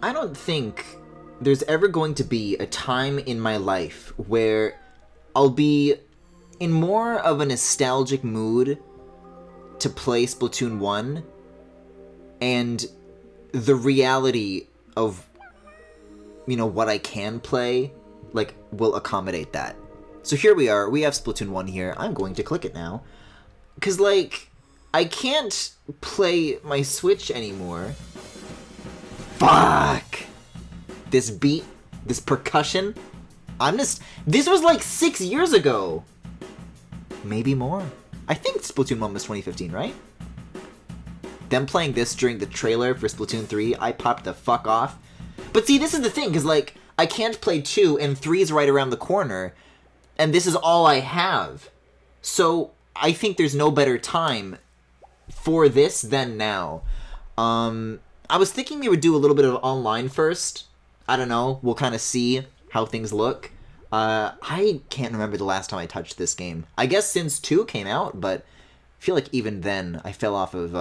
I don't think there's ever going to be a time in my life where I'll be in more of a nostalgic mood to play Splatoon 1, and the reality of, you know, what I can play, like, will accommodate that. So here we are, we have Splatoon 1 here. I'm going to click it now. Because, like, I can't play my Switch anymore. Fuck! This beat, this percussion, this was like 6 years ago. Maybe more. I think Splatoon 1 was 2015, right? Them playing this during the trailer for Splatoon 3, I popped the fuck off. But see, this is the thing, because, like, I can't play 2, and 3 is right around the corner, and this is all I have. So, I think there's no better time for this than now. I was thinking we would do a little bit of online first. I don't know, we'll kind of see how things look. I can't remember the last time I touched this game. I guess since 2 came out, but I feel like even then I fell off of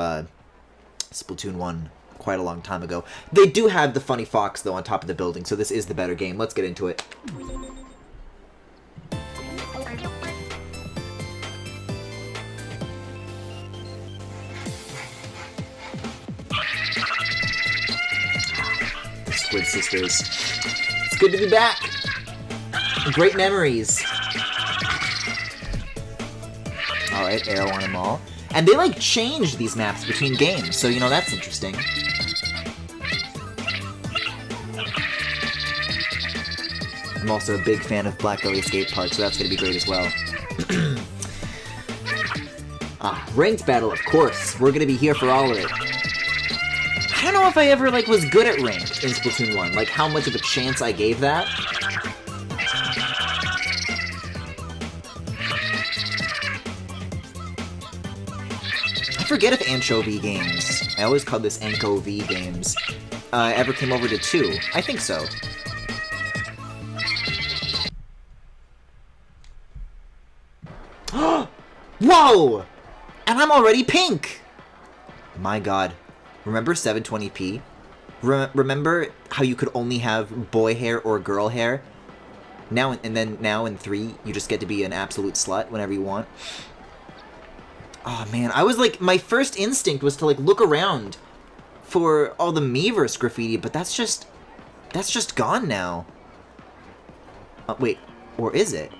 Splatoon 1 quite a long time ago. They do have the funny fox, though, on top of the building, so this is the better game. Let's get into it. The Squid Sisters. It's good to be back! Great memories. Alright, arrow on them all. And they, like, change these maps between games, so, you know, that's interesting. I'm also a big fan of Blackbelly Skate Park, so that's gonna be great as well. Ranked battle, of course. We're gonna be here for all of it. I don't know if I ever, like, was good at ranked in Splatoon 1. Like, how much of a chance I gave that. I forget if Anchovy Games, I always called this Anchovy Games, ever came over to 2. I think so. Whoa! And I'm already pink! My god. Remember 720p? Remember how you could only have boy hair or girl hair? Now in 3, you just get to be an absolute slut whenever you want. Oh man, I was like, my first instinct was to like look around for all the Miiverse graffiti, but that's just gone now. Wait, or is it?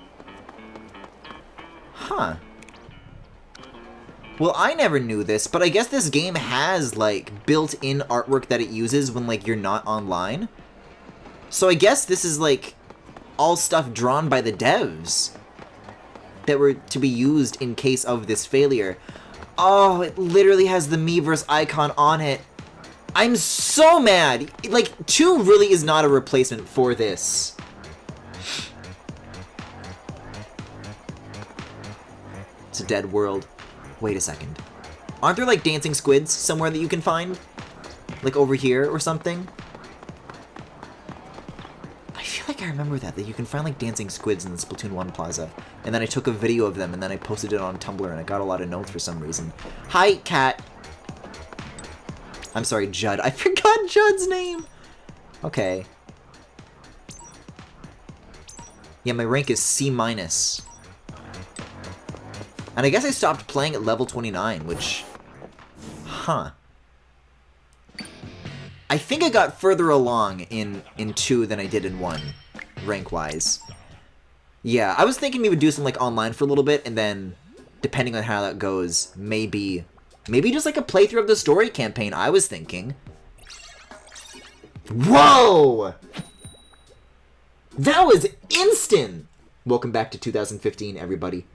Huh. Well, I never knew this, but I guess this game has, like, built-in artwork that it uses when, like, you're not online. So I guess this is, like, all stuff drawn by the devs that were to be used in case of this failure. Oh, it literally has the Miiverse icon on it. I'm so mad! Like, 2 really is not a replacement for this. It's a dead world. Wait a second. Aren't there, like, dancing squids somewhere that you can find? Like, over here or something? I feel like I remember that you can find, like, dancing squids in the Splatoon 1 plaza. And then I took a video of them, and then I posted it on Tumblr, and I got a lot of notes for some reason. Hi, cat! I'm sorry, Judd. I forgot Judd's name! Okay. Yeah, my rank is C-. And I guess I stopped playing at level 29, which... Huh. I think I got further along in 2 than I did in 1, rank-wise. Yeah, I was thinking we would do some, like, online for a little bit, and then, depending on how that goes, maybe just, like, a playthrough of the story campaign, I was thinking. Whoa! That was instant! Welcome back to 2015, everybody.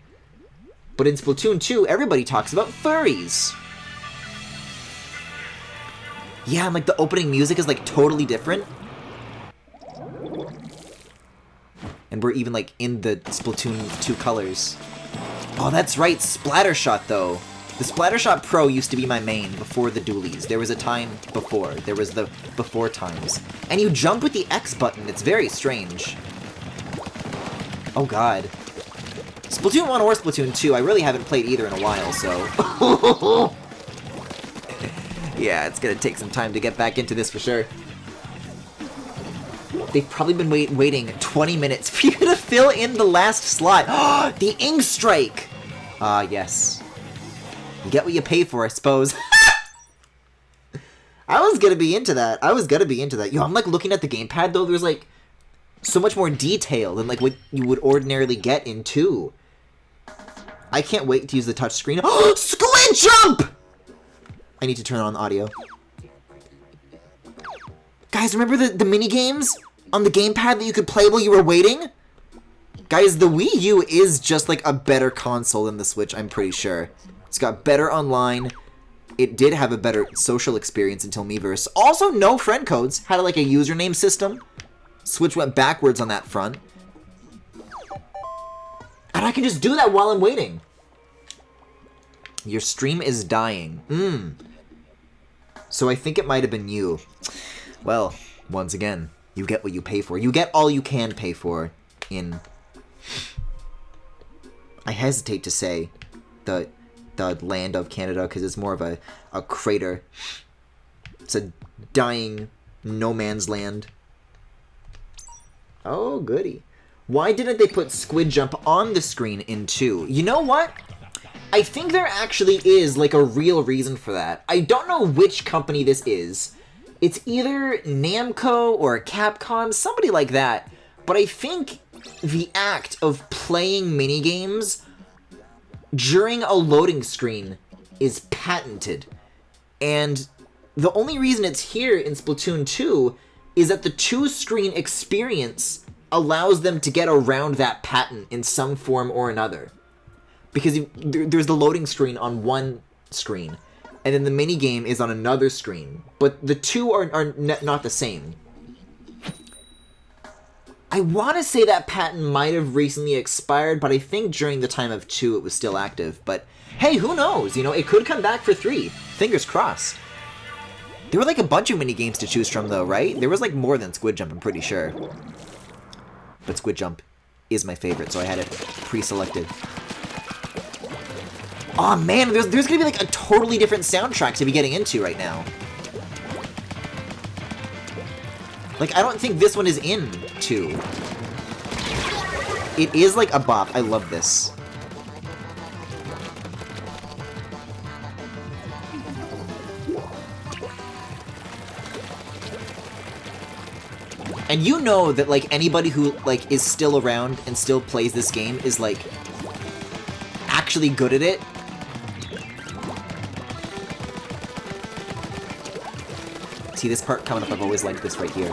But in Splatoon 2, everybody talks about furries. Yeah, and like the opening music is like totally different. And we're even like in the Splatoon 2 colors. Oh, that's right, Splattershot though. The Splattershot Pro used to be my main before the dualies. There was a time before. There was the before times. And you jump with the X button. It's very strange. Oh god. Splatoon 1 or Splatoon 2, I really haven't played either in a while, so... Yeah, it's gonna take some time to get back into this for sure. They've probably been waiting 20 minutes for you to fill in the last slot. The ink strike! Yes. You get what you pay for, I suppose. I was gonna be into that. Yo, I'm like looking at the gamepad though. There's like so much more detail than like what you would ordinarily get in 2. I can't wait to use the touch screen. Squid jump! I need to turn on the audio. Guys, remember the mini games on the gamepad that you could play while you were waiting? Guys, the Wii U is just like a better console than the Switch, I'm pretty sure. It's got better online. It did have a better social experience until Miiverse. Also, no friend codes. Had like a username system. Switch went backwards on that front. And I can just do that while I'm waiting. Your stream is dying. So I think it might have been you. Well, once again, you get what you pay for. You get all you can pay for in... I hesitate to say the land of Canada, because it's more of a crater. It's a dying no man's land. Oh, goody. Why didn't they put Squid Jump on the screen in 2? You know what? I think there actually is, like, a real reason for that. I don't know which company this is. It's either Namco or Capcom, somebody like that. But I think the act of playing minigames during a loading screen is patented. And the only reason it's here in Splatoon 2 is that the two-screen experience allows them to get around that patent in some form or another. Because there's the loading screen on one screen, and then the minigame is on another screen. But the two are not the same. I want to say that patent might have recently expired, but I think during the time of 2 it was still active. But hey, who knows? You know, it could come back for 3. Fingers crossed. There were like a bunch of minigames to choose from though, right? There was like more than Squid Jump, I'm pretty sure. But Squid Jump is my favorite, so I had it pre-selected. Aw, oh, man, there's gonna be like a totally different soundtrack to be getting into right now. Like, I don't think this one is in 2. It is like a bop. I love this. And you know that, like, anybody who, like, is still around and still plays this game is, like, actually good at it. See, this part coming up, I've always liked this right here.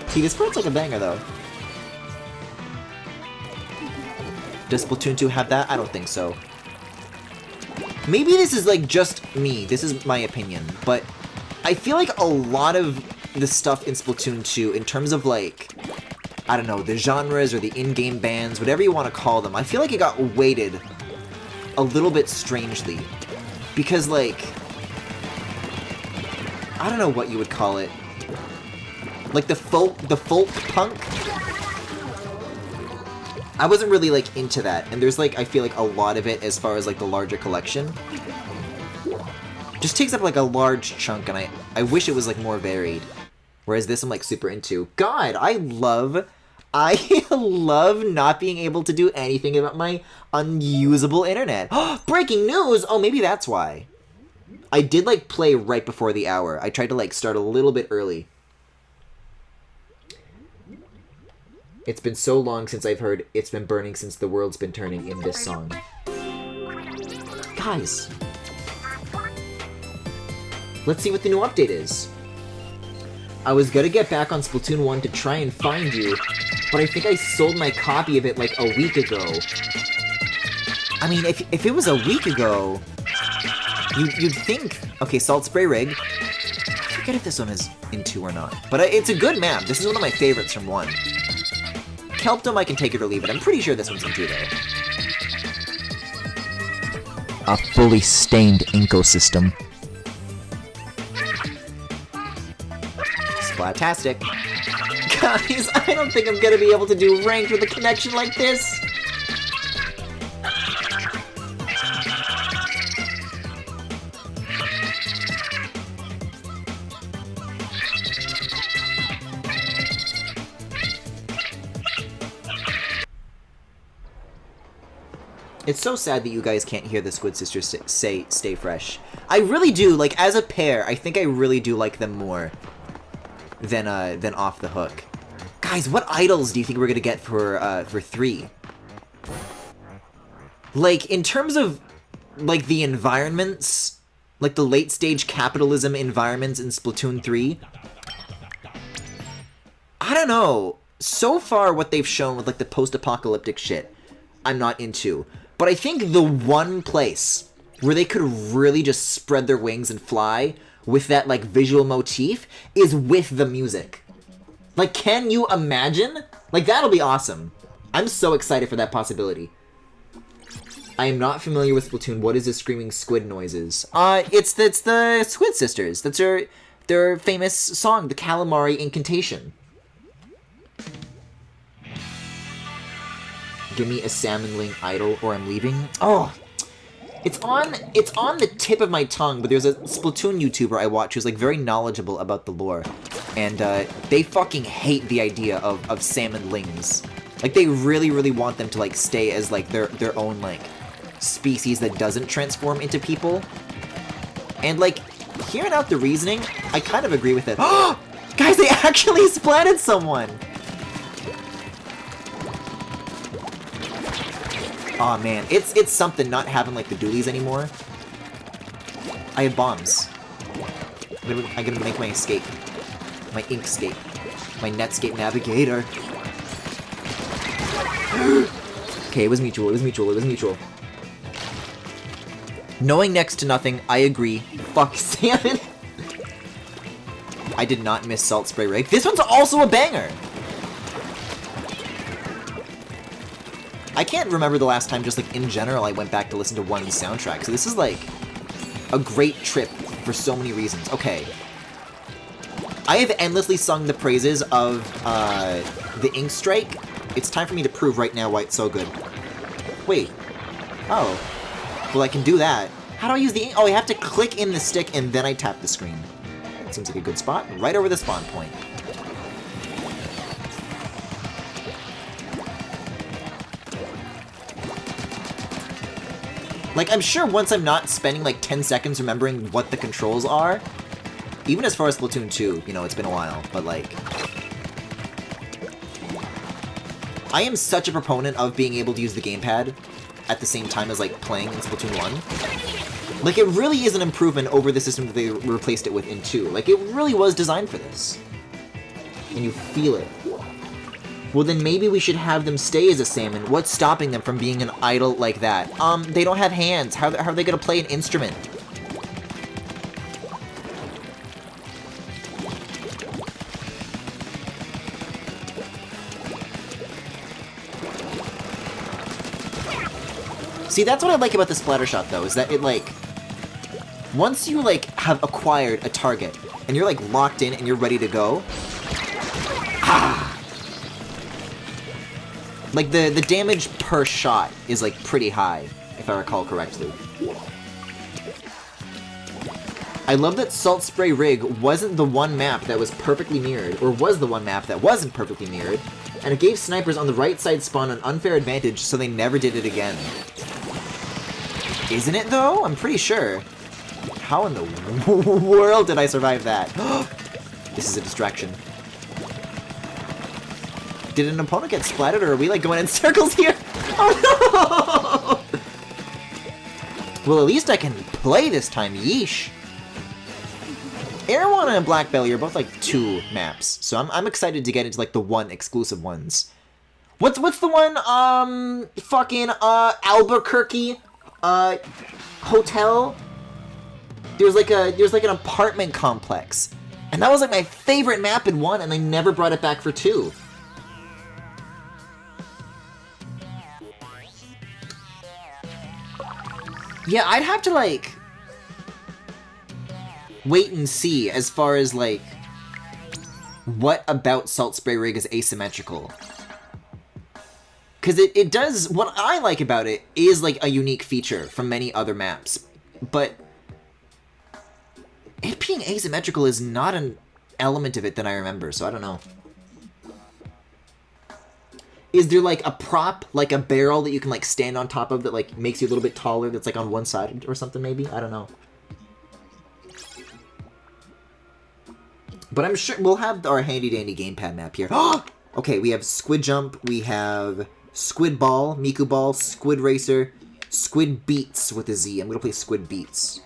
See, this part's like a banger, though. Does Splatoon 2 have that? I don't think so. Maybe this is, like, just me. This is my opinion. But I feel like a lot of the stuff in Splatoon 2, in terms of, like, I don't know, the genres or the in-game bands, whatever you want to call them, I feel like it got weighted a little bit strangely. Because, like, I don't know what you would call it. Like, the folk punk? I wasn't really, like, into that. And there's, like, I feel like a lot of it as far as, like, the larger collection. Just takes up, like, a large chunk, and I wish it was, like, more varied. Whereas this I'm, like, super into. God, I love not being able to do anything about my unusable internet. Breaking news! Oh, maybe that's why. I did, like, play right before the hour. I tried to, like, start a little bit early. It's been so long since I've heard "It's Been Burning Since the World's Been Turning" in this song. Guys! Let's see what the new update is. I was gonna get back on Splatoon 1 to try and find you, but I think I sold my copy of it like a week ago. I mean, if it was a week ago, you'd think... Okay, Salt Spray Rig. I forget if this one is in 2 or not, but it's a good map. This is one of my favorites from 1. Kelpdom, I can take it or leave it. I'm pretty sure this one's in 2, though. A fully stained ecosystem. Splatastic. Guys, I don't think I'm gonna be able to do ranked with a connection like this. It's so sad that you guys can't hear the Squid Sisters say "Stay Fresh." I really do. Like, as a pair, I think I really do like them more than Off the Hook. Guys, what idols do you think we're gonna get for 3? Like, in terms of like the environments, like the late stage capitalism environments in Splatoon 3, I don't know. So far, what they've shown with like the post-apocalyptic shit, I'm not into. But I think the one place where they could really just spread their wings and fly with that like visual motif is with the music. Like, can you imagine? Like, that'll be awesome. I'm so excited for that possibility. I am not familiar with Splatoon. What is the screaming squid noises? It's the Squid Sisters. That's their famous song, the Calamari Incantation. Give me a salmon ling idol or I'm leaving. Oh, it's on the tip of my tongue, but there's a Splatoon YouTuber I watch who's like very knowledgeable about the lore. And they fucking hate the idea of salmon lings. Like, they really, really want them to like stay as like their own like species that doesn't transform into people. And like, hearing out the reasoning, I kind of agree with it. Oh, guys, they actually splatted someone! Aw, oh, man, it's something not having like the dualies anymore. I have bombs. I'm gonna make my escape. My Inkscape. My Netscape Navigator. Okay, it was mutual, it was mutual, it was mutual. Knowing next to nothing, I agree. Fuck salmon. I did not miss Salt Spray Rig. This one's also a banger! I can't remember the last time, just like in general, I went back to listen to one soundtrack. So this is like a great trip for so many reasons. Okay. I have endlessly sung the praises of the Ink Strike. It's time for me to prove right now why it's so good. Wait. Oh. Well, I can do that. How do I use the ink? Oh, I have to click in the stick and then I tap the screen. Seems like a good spot. Right over the spawn point. Like, I'm sure once I'm not spending like 10 seconds remembering what the controls are, even as far as Splatoon 2, you know, it's been a while, but like, I am such a proponent of being able to use the gamepad at the same time as like playing in Splatoon 1. Like, it really is an improvement over the system that they replaced it with in 2. Like, it really was designed for this. And you feel it. Well, then maybe we should have them stay as a salmon. What's stopping them from being an idol like that? They don't have hands. How are they gonna play an instrument? See, that's what I like about the splatter shot, though, is that it, like, once you, like, have acquired a target, and you're, like, locked in and you're ready to go, like, the damage per shot is, like, pretty high, if I recall correctly. I love that Salt Spray Rig wasn't the one map that was perfectly mirrored, or was the one map that wasn't perfectly mirrored, and it gave snipers on the right side spawn an unfair advantage, so they never did it again. Isn't it, though? I'm pretty sure. How in the world did I survive that? This is a distraction. Did an opponent get splatted, or are we, like, going in circles here? Oh, no! Well, at least I can play this time, yeesh. Airwana and Black Belly are both, like, 2 maps, so I'm excited to get into, like, the 1 exclusive ones. What's the one, fucking, Albuquerque, hotel? There's like an apartment complex. And that was, like, my favorite map in 1, and they never brought it back for 2. Yeah, I'd have to, like, wait and see as far as, like, what about Salt Spray Rig is asymmetrical. Because it does, what I like about it is, like, a unique feature from many other maps. But it being asymmetrical is not an element of it that I remember, so I don't know. Is there like a prop, like a barrel that you can like stand on top of that like makes you a little bit taller that's like on one side or something maybe? I don't know. But I'm sure we'll have our handy-dandy gamepad map here. Okay, we have Squid Jump, we have Squid Ball, Miku Ball, Squid Racer, Squid Beats with a Z. I'm gonna play Squid Beats.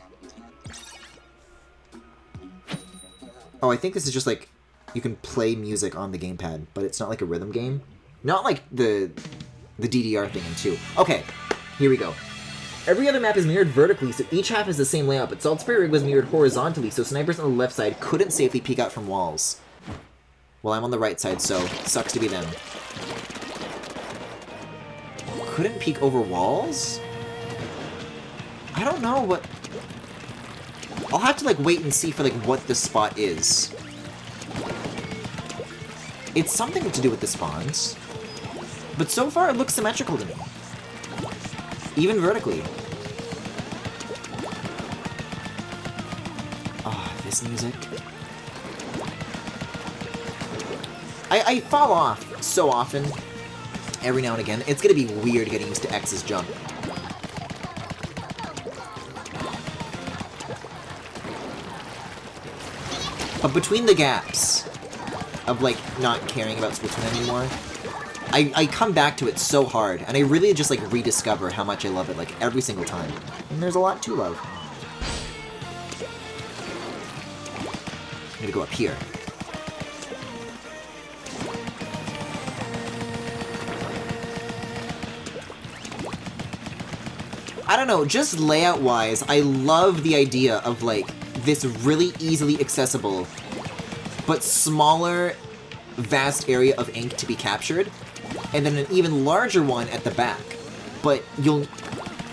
Oh, I think this is just like, you can play music on the gamepad, but it's not like a rhythm game. Not like the DDR thing in 2. Okay, here we go. Every other map is mirrored vertically, so each half is the same layout, but Salt Spray Rig was mirrored horizontally, so snipers on the left side couldn't safely peek out from walls. Well, I'm on the right side, so sucks to be them. Couldn't peek over walls? I don't know what... I'll have to, like, wait and see for, like, what the spot is. It's something to do with the spawns. But so far, it looks symmetrical to me. Even vertically. Oh, this music. I fall off so often, every now and again. It's gonna be weird getting used to X's jump. But between the gaps of, like, not caring about Splatoon anymore, I come back to it so hard, and I really just, like, rediscover how much I love it, like, every single time. And there's a lot to love. I'm gonna go up here. I don't know, just layout-wise, I love the idea of, like, this really easily accessible, but smaller, vast area of ink to be captured, and then an even larger one at the back. But you'll,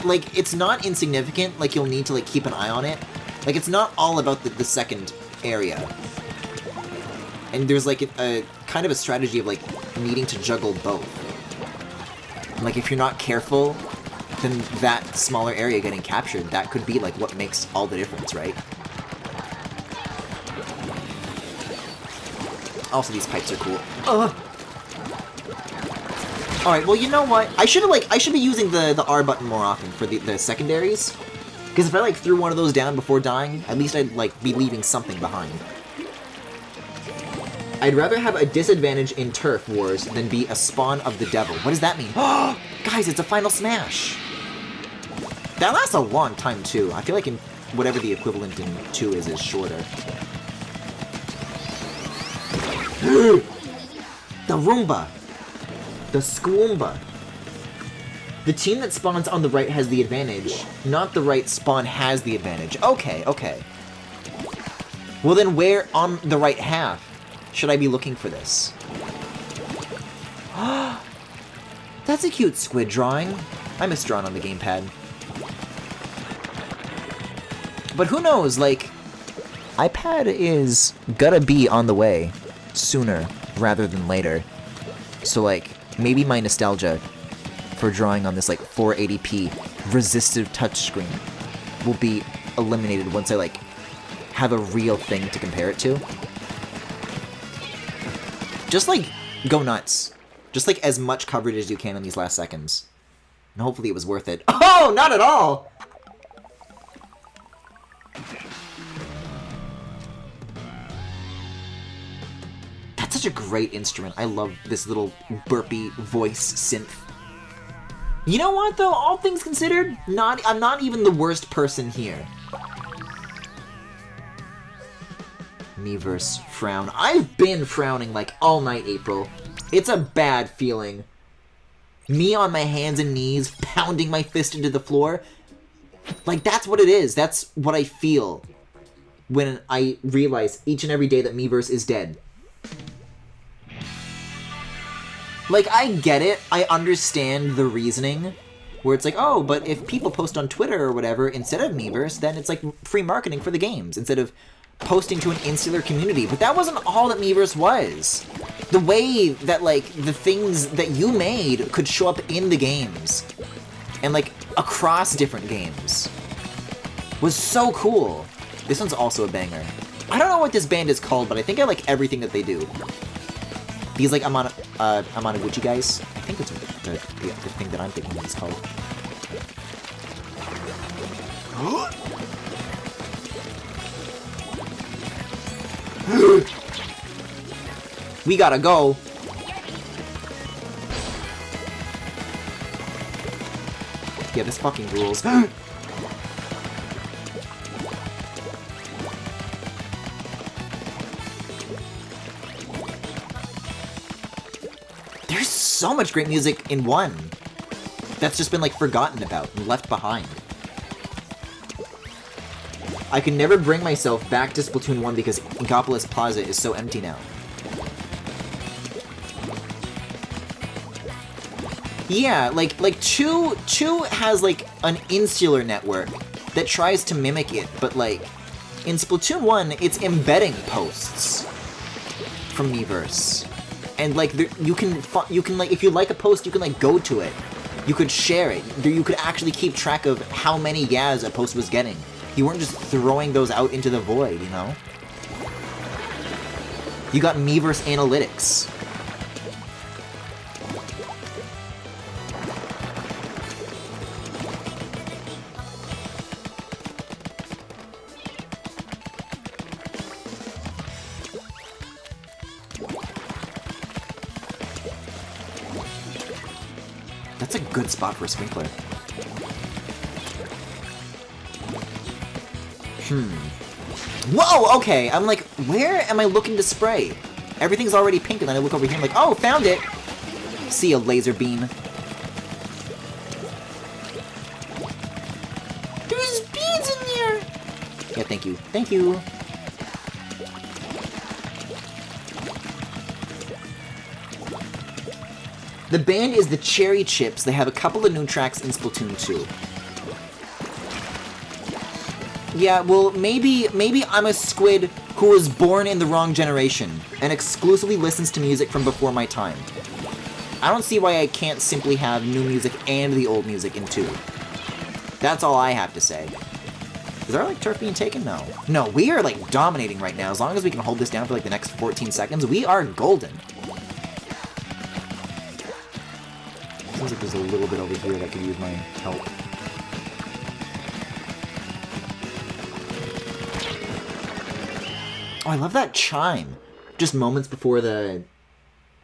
like, it's not insignificant, like, you'll need to, like, keep an eye on it. Like, it's not all about the second area. And there's, like, a kind of a strategy of, like, needing to juggle both. Like, if you're not careful, then that smaller area getting captured, that could be, like, what makes all the difference, right? Also, these pipes are cool. Ugh! Alright, well, you know what? I should be using the R button more often for the secondaries. Because if I, like, threw one of those down before dying, at least I'd, like, be leaving something behind. I'd rather have a disadvantage in Turf Wars than be a spawn of the devil. What does that mean? Guys, it's a final smash! That lasts a long time, too. I feel like in whatever the equivalent in 2 is shorter. The Roomba! The Squoomba! The team that spawns on the right has the advantage, not the right spawn has the advantage. Okay, okay. Well then where on the right half should I be looking for this? That's a cute squid drawing. I miss drawing on the gamepad. But who knows, like, iPad is gonna be on the way sooner rather than later. So, like, maybe my nostalgia for drawing on this, like, 480p resistive touchscreen will be eliminated once I, like, have a real thing to compare it to. Just, like, go nuts. Just, like, as much coverage as you can in these last seconds. And hopefully it was worth it. Oh, not at all! That's such a great instrument. I love this little burpy voice synth. You know what, though? All things considered, I'm not even the worst person here. Miiverse frown. I've been frowning like all night, April. It's a bad feeling. Me on my hands and knees, pounding my fist into the floor. Like, that's what it is. That's what I feel when I realize each and every day that Miiverse is dead. Like, I get it. I understand the reasoning. Where it's like, oh, but if people post on Twitter or whatever instead of Miiverse, then it's like free marketing for the games instead of posting to an insular community. But that wasn't all that Miiverse was. The way that, like, the things that you made could show up in the games and, like, across different games was so cool. This one's also a banger. I don't know what this band is called, but I think I like everything that they do. These, like, Amanaguchi guys. I think that's what the thing that I'm thinking is called. We gotta go. Yeah, this fucking rules. There's so much great music in 1 that's just been, like, forgotten about and left behind. I can never bring myself back to Splatoon 1 because Inkopolis Plaza is so empty now. Yeah, like 2 has, like, an insular network that tries to mimic it, but, like, in Splatoon 1, it's embedding posts from Miiverse. And, like, you can, like, if you like a post, you can, like, go to it. You could share it. You could actually keep track of how many yas a post was getting. You weren't just throwing those out into the void, you know? You got Miiverse analytics. That's a good spot for a sprinkler. Whoa, okay, I'm like, where am I looking to spray? Everything's already pink, and then I look over here and I'm like, oh, found it! See a laser beam. There's beans in there! Yeah, thank you. Thank you. The band is the Cherry Chips. They have a couple of new tracks in Splatoon 2. Yeah, well, maybe I'm a squid who was born in the wrong generation and exclusively listens to music from before my time. I don't see why I can't simply have new music and the old music in 2. That's all I have to say. Is our, like, turf being taken? No. No, we are, like, dominating right now. As long as we can hold this down for, like, the next 14 seconds, we are golden. Seems like there's a little bit over here that could use my help. Oh, I love that chime. Just moments before the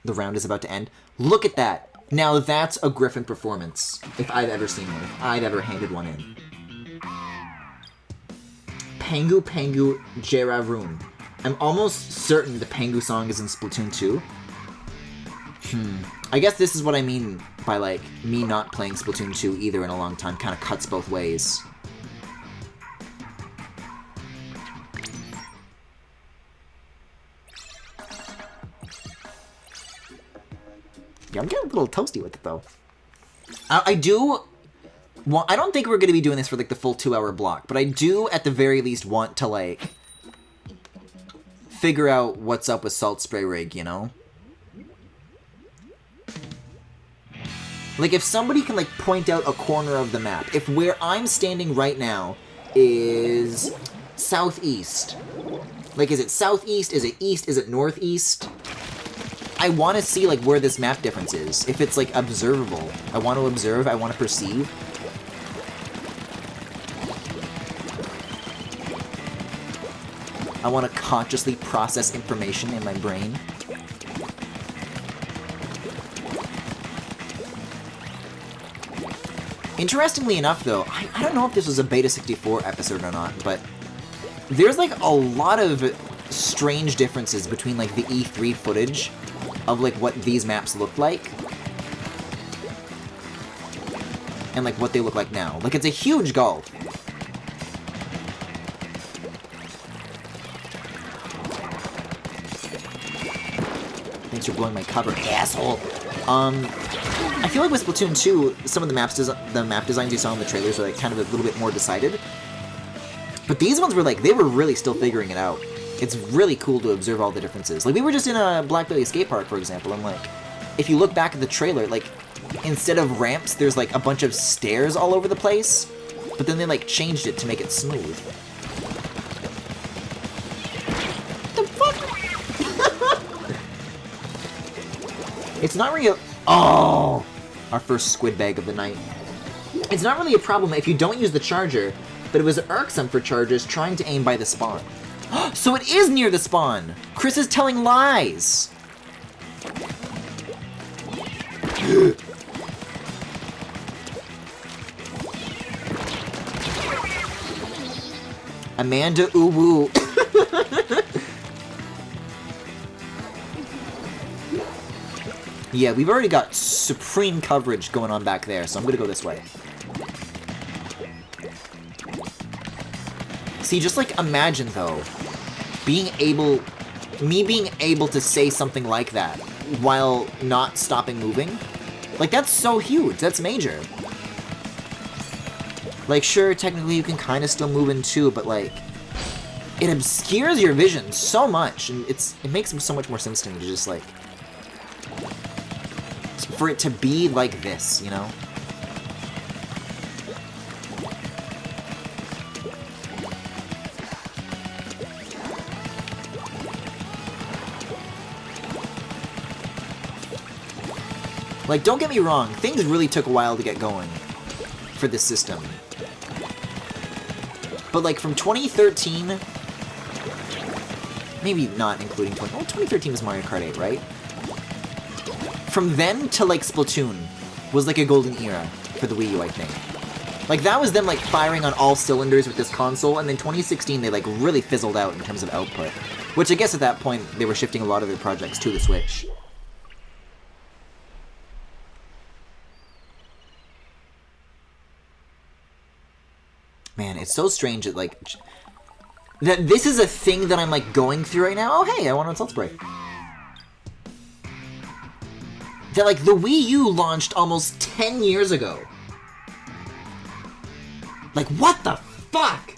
round is about to end. Look at that. Now that's a Griffin performance, if I've ever seen one, if I've ever handed one in. Pangu Pangu Jeraroon. I'm almost certain the Pangu song is in Splatoon 2. I guess this is what I mean by, like, me not playing Splatoon 2 either in a long time. Kind of cuts both ways. Yeah, I'm getting a little toasty with it, though. I do... Well, I don't think we're going to be doing this for, like, the full 2-hour block, but I do, at the very least, want to, like, figure out what's up with Salt Spray Rig, you know? Like, if somebody can, like, point out a corner of the map, if where I'm standing right now is southeast, like, is it southeast, is it east, is it northeast? I want to see, like, where this map difference is. If it's, like, observable. I want to observe, I want to perceive. I want to consciously process information in my brain. Interestingly enough, though, I don't know if this was a Beta 64 episode or not, but there's, like, a lot of strange differences between, like, the E3 footage of, like, what these maps looked like and, like, what they look like now. Like, it's a huge gulf. Thanks for blowing my cover, asshole. I feel like with Splatoon 2, some of the map designs you saw in the trailers are, like, kind of a little bit more decided. But these ones were, like, they were really still figuring it out. It's really cool to observe all the differences. Like, we were just in a Blackbelly skate park, for example, and, like, if you look back at the trailer, like, instead of ramps, there's, like, a bunch of stairs all over the place, but then they, like, changed it to make it smooth. The fuck? It's not really a... Oh! Our first squid bag of the night. It's not really a problem if you don't use the charger, but it was irksome for chargers trying to aim by the spawn. So it is near the spawn! Chris is telling lies! Amanda Uwu. Yeah, we've already got supreme coverage going on back there, so I'm gonna go this way. See, just like imagine though, me being able to say something like that while not stopping moving. Like, that's so huge, that's major. Like, sure, technically you can kind of still move in too, but like, it obscures your vision so much, and it makes so much more sense to me to just like, for it to be like this, you know? Like, don't get me wrong, things really took a while to get going for this system. But like from 2013, maybe not including 2013 was Mario Kart 8, right? From then to like Splatoon was like a golden era for the Wii U, I think. Like that was them like firing on all cylinders with this console, and then 2016 they like really fizzled out in terms of output. Which I guess at that point they were shifting a lot of their projects to the Switch. Man, it's so strange that, like, that this is a thing that I'm, like, going through right now. Oh, hey, I want a salt spray. That, like, the Wii U launched almost 10 years ago. Like, what the fuck?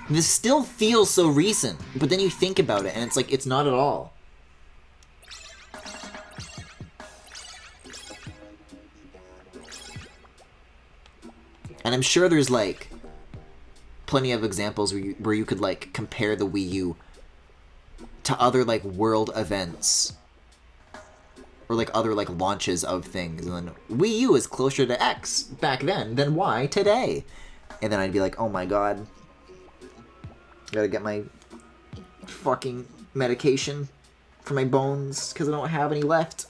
This still feels so recent, but then you think about it, and it's like, it's not at all. And I'm sure there's, like, plenty of examples where you could, like, compare the Wii U to other, like, world events. Or, like, other, like, launches of things. And then, Wii U is closer to X back then than Y today. And then I'd be like, oh my god. Gotta get my fucking medication for my bones, because I don't have any left.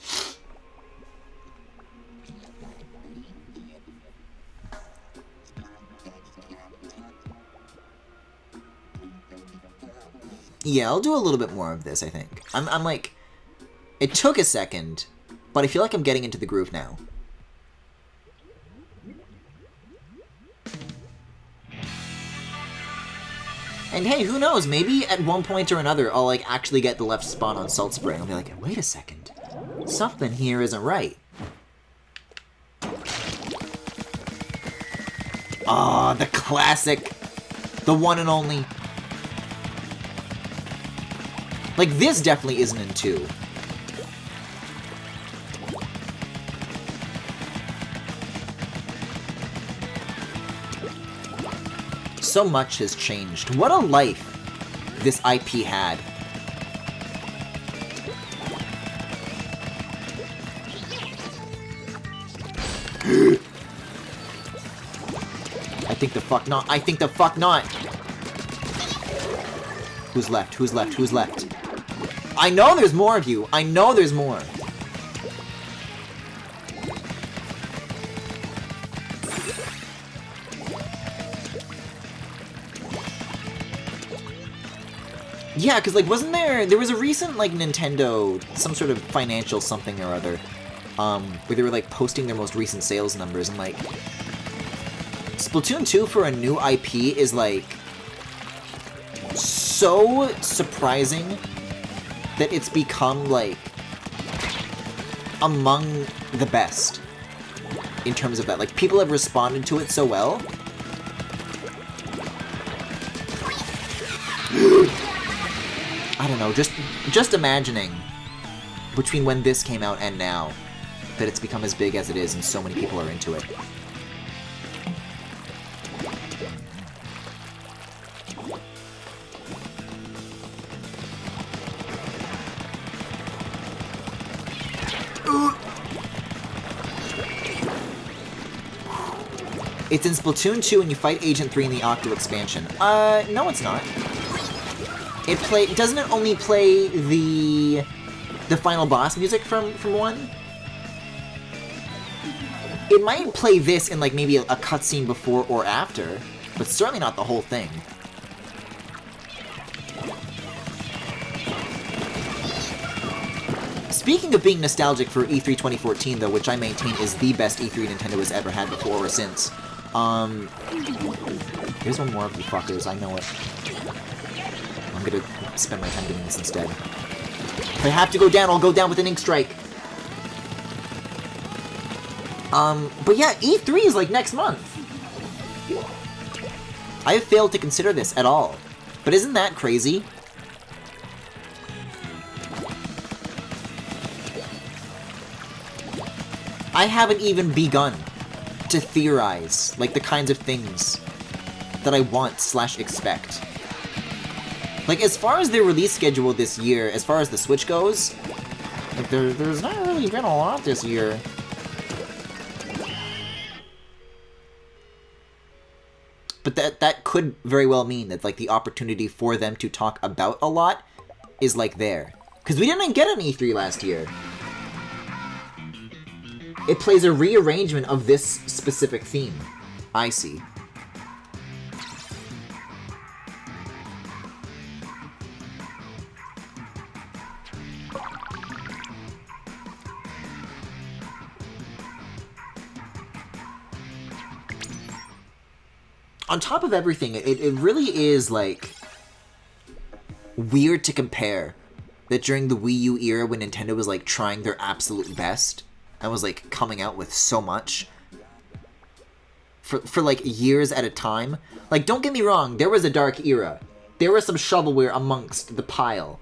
Yeah, I'll do a little bit more of this, I think. I'm like... It took a second, but I feel like I'm getting into the groove now. And hey, who knows, maybe at one point or another I'll like actually get the left spot on Salt Spring. I'll be like, wait a second. Something here isn't right. Ah, the classic. The one and only. Like, this definitely isn't in 2. So much has changed. What a life this IP had. I think the fuck not. I think the fuck not. Who's left? Who's left? Who's left? I know there's more of you. I know there's more. Yeah, because, like, wasn't there was a recent, like, Nintendo, some sort of financial something or other, where they were, like, posting their most recent sales numbers, and, like, Splatoon 2 for a new IP is, like, so surprising that it's become, like, among the best in terms of that. Like, people have responded to it so well. I don't know, just imagining between when this came out and now that it's become as big as it is and so many people are into it. It's in Splatoon 2 and you fight Agent 3 in the Octo expansion. No it's not. Doesn't it only play the final boss music from 1? It might play this in like maybe a cutscene before or after, but certainly not the whole thing. Speaking of being nostalgic for E3 2014 though, which I maintain is the best E3 Nintendo has ever had before or since, here's one more of you fuckers, I know it. I'm gonna spend my time doing this instead. If I have to go down, I'll go down with an ink strike. But yeah, E3 is like next month. I have failed to consider this at all. But isn't that crazy? I haven't even begun to theorize, like, the kinds of things that I want/expect. Like, as far as their release schedule this year, as far as the Switch goes, like, there's not really been a lot this year. But that could very well mean that, like, the opportunity for them to talk about a lot is, like, there. Because we didn't get an E3 last year. It plays a rearrangement of this specific theme. I see. On top of everything, it really is, like, weird to compare that during the Wii U era when Nintendo was, like, trying their absolute best and was, like, coming out with so much for like, years at a time. Like, don't get me wrong, there was a dark era. There was some shovelware amongst the pile.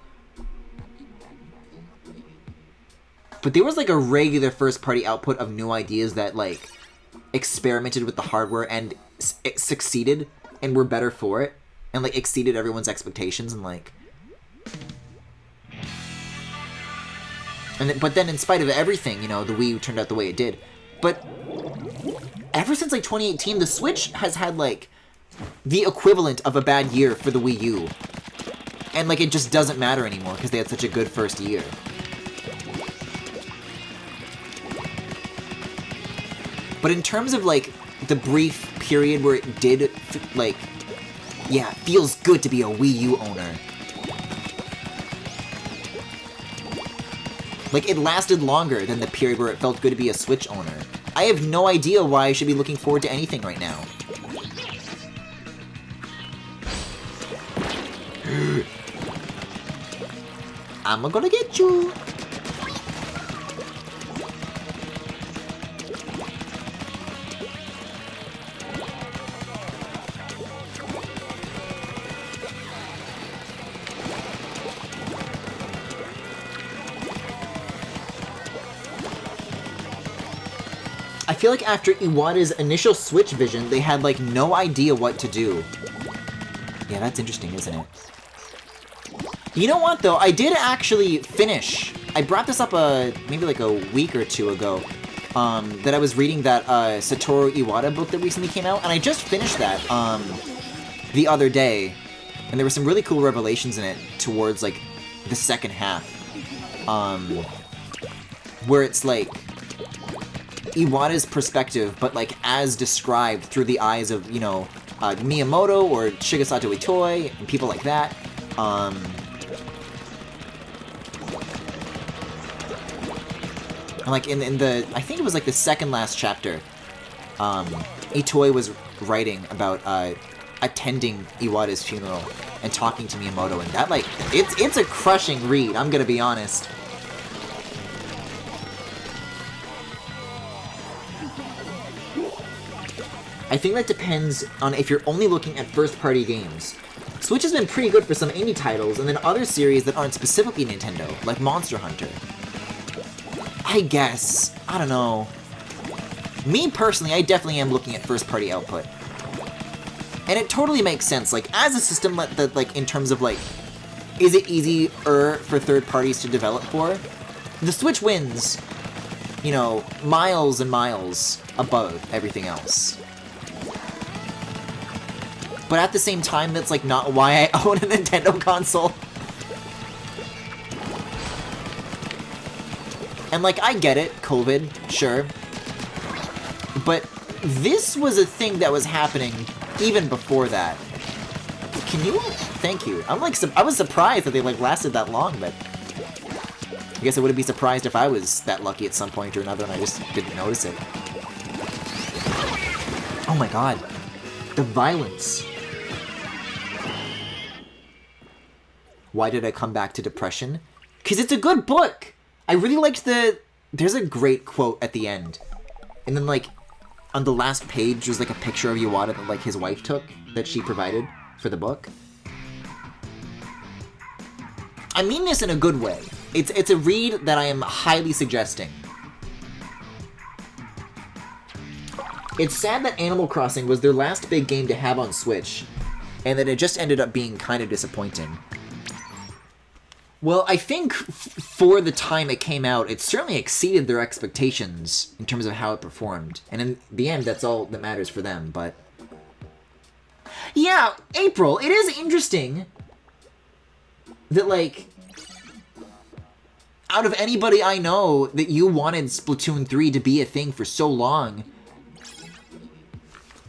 But there was, like, a regular first-party output of new ideas that, like, experimented with the hardware and it succeeded and were better for it and like exceeded everyone's expectations and like but then in spite of everything, you know, the Wii U turned out the way it did. But ever since like 2018, the Switch has had like the equivalent of a bad year for the Wii U, and like it just doesn't matter anymore because they had such a good first year. But in terms of like the brief period where it did, like, yeah, feels good to be a Wii U owner. Like, it lasted longer than the period where it felt good to be a Switch owner. I have no idea why I should be looking forward to anything right now. I'm gonna get you! I feel like after Iwata's initial Switch vision, they had, like, no idea what to do. Yeah, that's interesting, isn't it? You know what, though? I did actually finish. I brought this up, maybe like a week or two ago, that I was reading that, Satoru Iwata book that recently came out, and I just finished that, the other day. And there were some really cool revelations in it towards, like, the second half. Where it's, like, Iwata's perspective, but like as described through the eyes of, you know, Miyamoto or Shigesato Itoi and people like that. And like in the, I think it was like the second last chapter, Itoi was writing about attending Iwata's funeral and talking to Miyamoto, and that, like, it's a crushing read, I'm gonna be honest. I think that depends on if you're only looking at first-party games. Switch has been pretty good for some indie titles, and then other series that aren't specifically Nintendo, like Monster Hunter. I guess. I don't know. Me, personally, I definitely am looking at first-party output. And it totally makes sense, like, as a system that, like, in terms of, like, is it easier for third parties to develop for? The Switch wins, you know, miles and miles above everything else. But at the same time, that's like not why I own a Nintendo console. And like, I get it, COVID, sure. But this was a thing that was happening even before that. Can you? Thank you. I'm like, I was surprised that they like lasted that long, but I guess I wouldn't be surprised if I was that lucky at some point or another and I just didn't notice it. Oh my god. The violence. Why did I come back to depression? Because it's a good book! I really liked there's a great quote at the end. And then like, on the last page, there's like a picture of Iwata that like his wife took, that she provided for the book. I mean this in a good way. It's a read that I am highly suggesting. It's sad that Animal Crossing was their last big game to have on Switch, and that it just ended up being kind of disappointing. Well, I think for the time it came out, it certainly exceeded their expectations in terms of how it performed. And in the end, that's all that matters for them, but... Yeah, April, it is interesting that, like, out of anybody I know, that you wanted Splatoon 3 to be a thing for so long.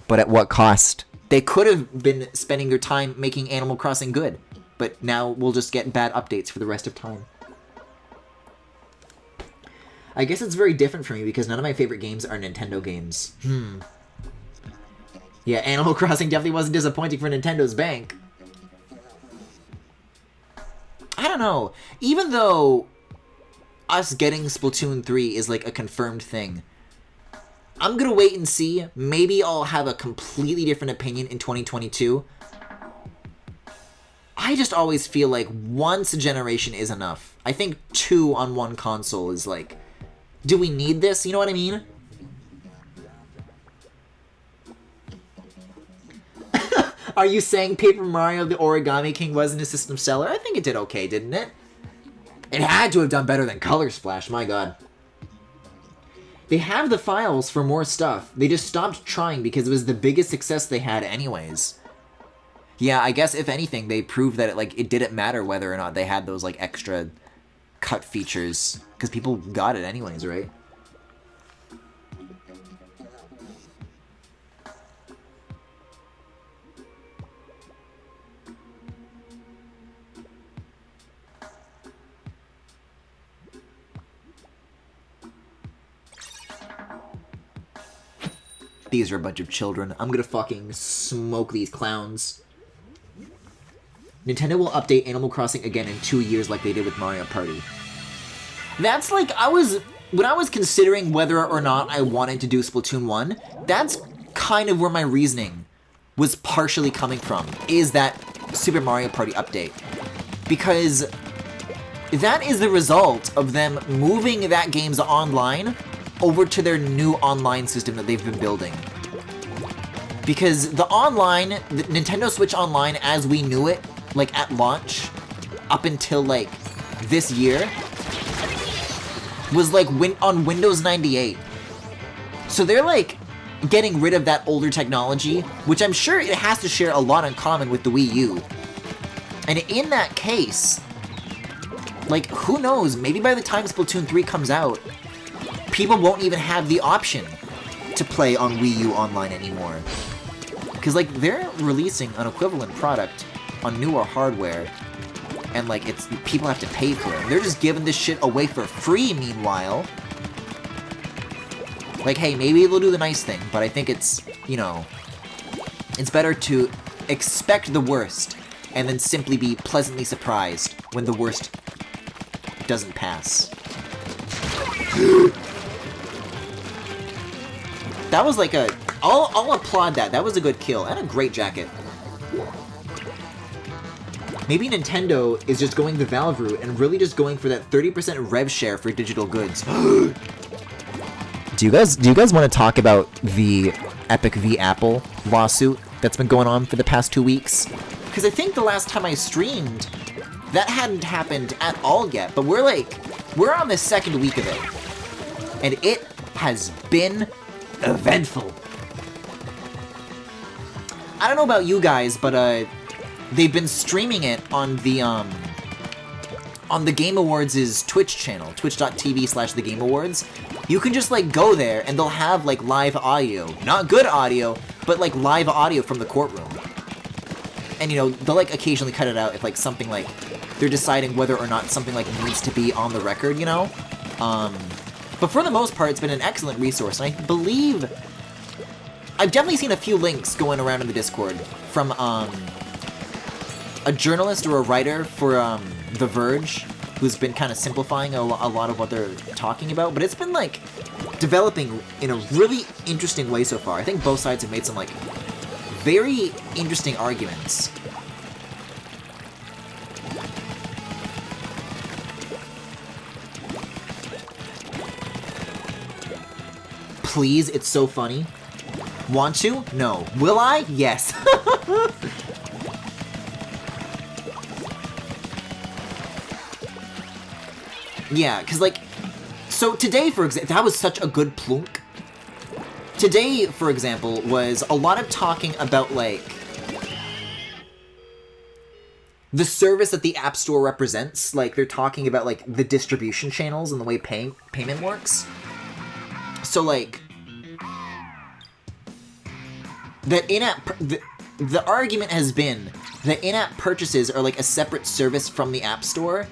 But at what cost? They could have been spending their time making Animal Crossing good. But now we'll just get bad updates for the rest of time. I guess it's very different for me because none of my favorite games are Nintendo games. Yeah, Animal Crossing definitely wasn't disappointing for Nintendo's bank. I don't know. Even though us getting Splatoon 3 is like a confirmed thing, I'm gonna wait and see. Maybe I'll have a completely different opinion in 2022. I just always feel like once a generation is enough. I think 2 on one console is like, do we need this? You know what I mean? Are you saying Paper Mario the Origami King wasn't a system seller? I think it did okay, didn't it? It had to have done better than Color Splash, my god. They have the files for more stuff. They just stopped trying because it was the biggest success they had anyways. Yeah, I guess if anything, they proved that it didn't matter whether or not they had those like extra cut features, because people got it anyways, right? These are a bunch of children. I'm gonna fucking smoke these clowns. Nintendo will update Animal Crossing again in 2 years like they did with Mario Party. That's like, when I was considering whether or not I wanted to do Splatoon 1, that's kind of where my reasoning was partially coming from, is that Super Mario Party update. Because that is the result of them moving that game's online over to their new online system that they've been building. Because the Nintendo Switch Online as we knew it, like at launch, up until like this year, was like on Windows 98. So they're like getting rid of that older technology, which I'm sure it has to share a lot in common with the Wii U. And in that case, like, who knows, maybe by the time Splatoon 3 comes out, people won't even have the option to play on Wii U Online anymore. Because, like, they're releasing an equivalent product on newer hardware, and, like, people have to pay for it. They're just giving this shit away for free, meanwhile. Like, hey, maybe they'll do the nice thing, but I think it's, you know, it's better to expect the worst, and then simply be pleasantly surprised when the worst doesn't pass. That was like I'll applaud that. That was a good kill, and a great jacket. Maybe Nintendo is just going the Valve route and really just going for that 30% rev share for digital goods. Do you guys want to talk about the Epic v Apple lawsuit that's been going on for the past 2 weeks? Because I think the last time I streamed, that hadn't happened at all yet, but we're on the second week of it. and it has been eventful. I don't know about you guys, but they've been streaming it on the Game Awards' Twitch channel, twitch.tv/The Game Awards. You can just, like, go there, and they'll have, like, live audio. Not good audio, but, like, live audio from the courtroom. And, you know, they'll, like, occasionally cut it out if, like, something, like, they're deciding whether or not something, like, needs to be on the record, you know? But for the most part, it's been an excellent resource, and I believe... I've definitely seen a few links going around in the Discord from, a journalist or a writer for, The Verge, who's been kind of simplifying a lot of what they're talking about, but it's been, like, developing in a really interesting way so far. I think both sides have made some, like, very interesting arguments. Please, it's so funny. Want to? No. Will I? Yes. Yeah, because, like, so today, for example, that was such a good plunk. Today, for example, was a lot of talking about, like, the service that the App Store represents. Like, they're talking about, like, the distribution channels and the way payment works. So, like, that in-app... The argument has been that in-app purchases are, like, a separate service from the App Store,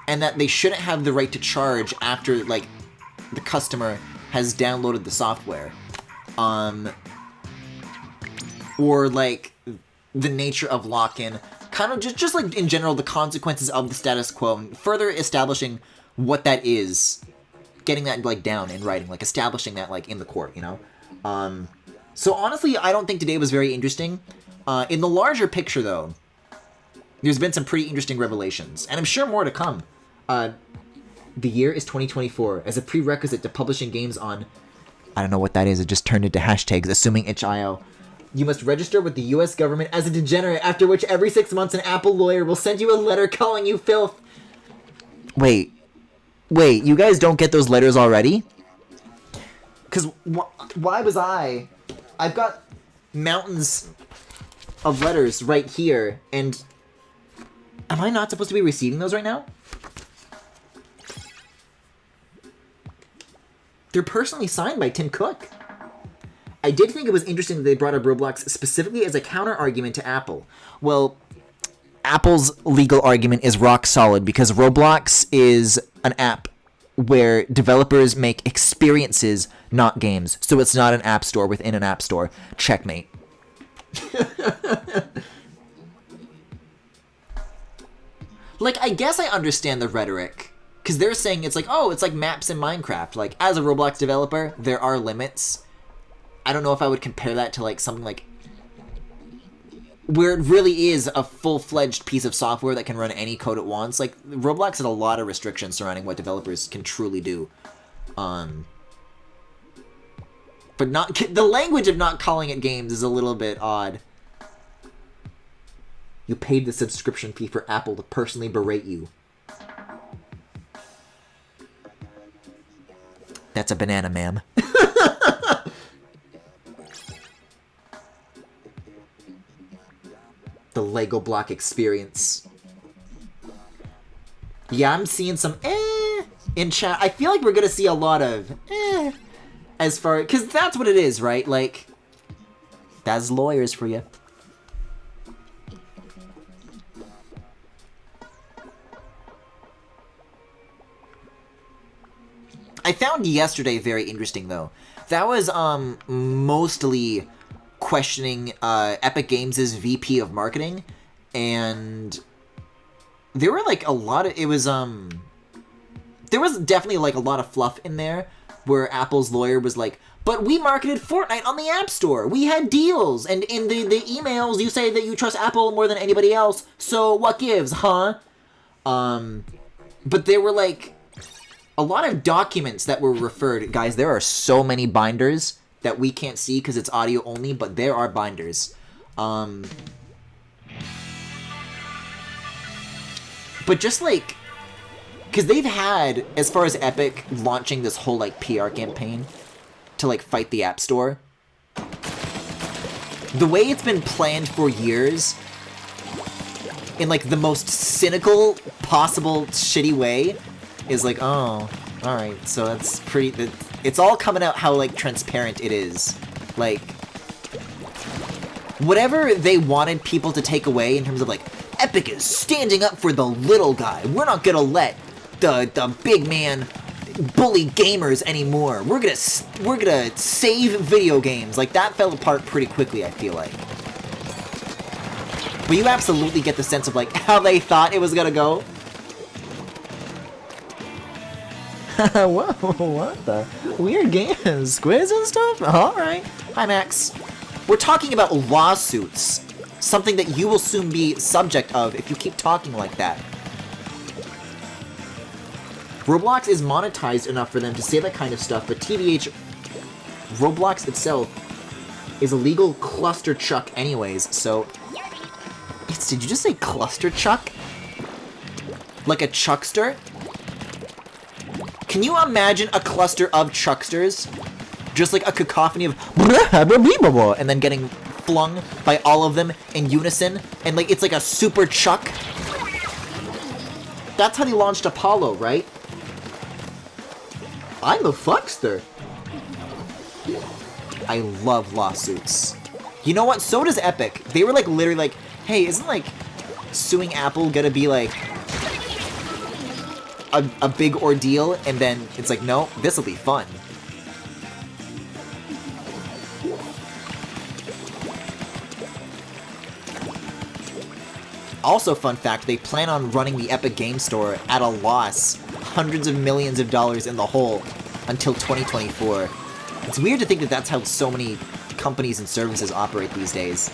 and that they shouldn't have the right to charge after, like, the customer has downloaded the software. Or, like, the nature of lock-in. Kind of just, like, in general, the consequences of the status quo, and further establishing what that is. Getting that, like, down in writing. Like, establishing that, like, in the court, you know? So, honestly, I don't think today was very interesting. In the larger picture, though, there's been some pretty interesting revelations. And I'm sure more to come. The year is 2024. As a prerequisite to publishing games on... I don't know what that is. It just turned into hashtags, assuming itch.io. You must register with the US government as a degenerate, after which every 6 months an Apple lawyer will send you a letter calling you filth. Wait, you guys don't get those letters already? Because why was I... I've got mountains of letters right here, and... Am I not supposed to be receiving those right now? They're personally signed by Tim Cook. I did think it was interesting that they brought up Roblox specifically as a counter-argument to Apple. Well, Apple's legal argument is rock solid because Roblox is an app where developers make experiences, not games. So it's not an app store within an app store. Checkmate. Like, I guess I understand the rhetoric. Because they're saying it's like, oh, it's like maps in Minecraft. Like, as a Roblox developer, there are limits. I don't know if I would compare that to, like, something like... where it really is a full-fledged piece of software that can run any code it wants. Like, Roblox has a lot of restrictions surrounding what developers can truly do. But not... the language of not calling it games is a little bit odd. You paid the subscription fee for Apple to personally berate you. That's a banana, ma'am. The Lego block experience. Yeah, I'm seeing some in chat. I feel like we're gonna see a lot of as far... because that's what it is, right? Like, that's lawyers for you. I found yesterday very interesting, though. That was, mostly questioning, Epic Games' VP of marketing, and there were, like, a lot of... it was, there was definitely, like, a lot of fluff in there, where Apple's lawyer was like, but we marketed Fortnite on the App Store. We had deals, and in the emails, you say that you trust Apple more than anybody else, so what gives, huh? But there were, like... a lot of documents that were referred... guys, there are so many binders that we can't see because it's audio only, but there are binders. But just, like... Because they've had, as far as Epic launching this whole, like, PR campaign to, like, fight the App Store, the way it's been planned for years, in, like, the most cynical possible shitty way, is like, oh, alright, so that's pretty... It's all coming out how, like, transparent it is. Like, whatever they wanted people to take away in terms of, like, Epic is standing up for the little guy. We're not gonna let the big man bully gamers anymore. We're gonna save video games. Like, that fell apart pretty quickly, I feel like. But you absolutely get the sense of, like, how they thought it was gonna go. Whoa, what the? Weird games, squids and stuff? Alright. Hi, Max. We're talking about lawsuits. Something that you will soon be subject of if you keep talking like that. Roblox is monetized enough for them to say that kind of stuff, but TBH, Roblox itself is a legal cluster chuck anyways, so... Did you just say cluster chuck? Like a chuckster? Can you imagine a cluster of chucksters? Just like a cacophony of and then getting flung by all of them in unison, and like it's like a super chuck? That's how they launched Apollo, right? I'm a fuckster. I love lawsuits. You know what? So does Epic. They were like literally like, hey, isn't like suing Apple gonna be like a big ordeal? And then it's like, no, this'll be fun. Also, fun fact, they plan on running the Epic Game Store at a loss, hundreds of millions of dollars in the hole, until 2024. It's weird to think that that's how so many companies and services operate these days.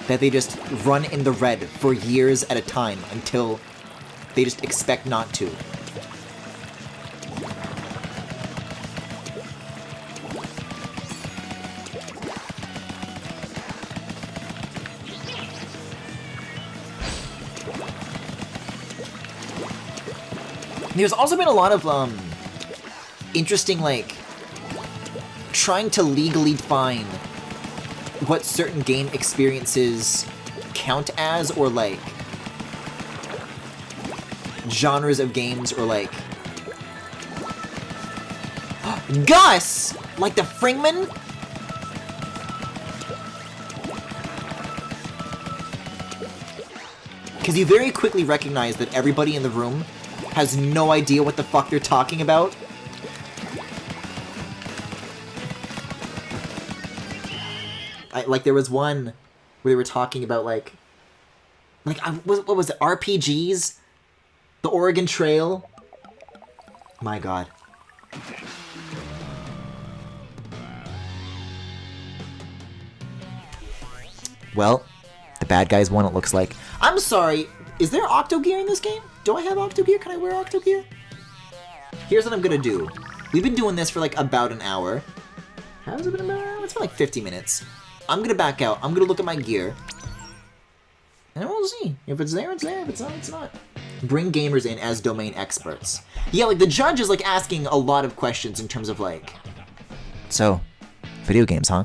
That they just run in the red for years at a time until they just expect not to. There's also been a lot of, interesting, like, trying to legally define what certain game experiences count as, or, like, genres of games, or, like... Gus! Like the Fringman? Because you very quickly recognize that everybody in the room has no idea what the fuck they're talking about. Like, there was one where they were talking about, like what was it, RPGs? The Oregon Trail? My god. Well, the bad guys won, it looks like. I'm sorry, is there Octogear in this game? Do I have Octogear? Can I wear Octogear? Here's what I'm gonna do. We've been doing this for like about an hour. How has it been about an hour? It's been like 50 minutes. I'm gonna back out. I'm gonna look at my gear. And we'll see. If it's there, it's there. If it's not, it's not. Bring gamers in as domain experts. Yeah, like the judge is like asking a lot of questions in terms of like... So, video games, huh?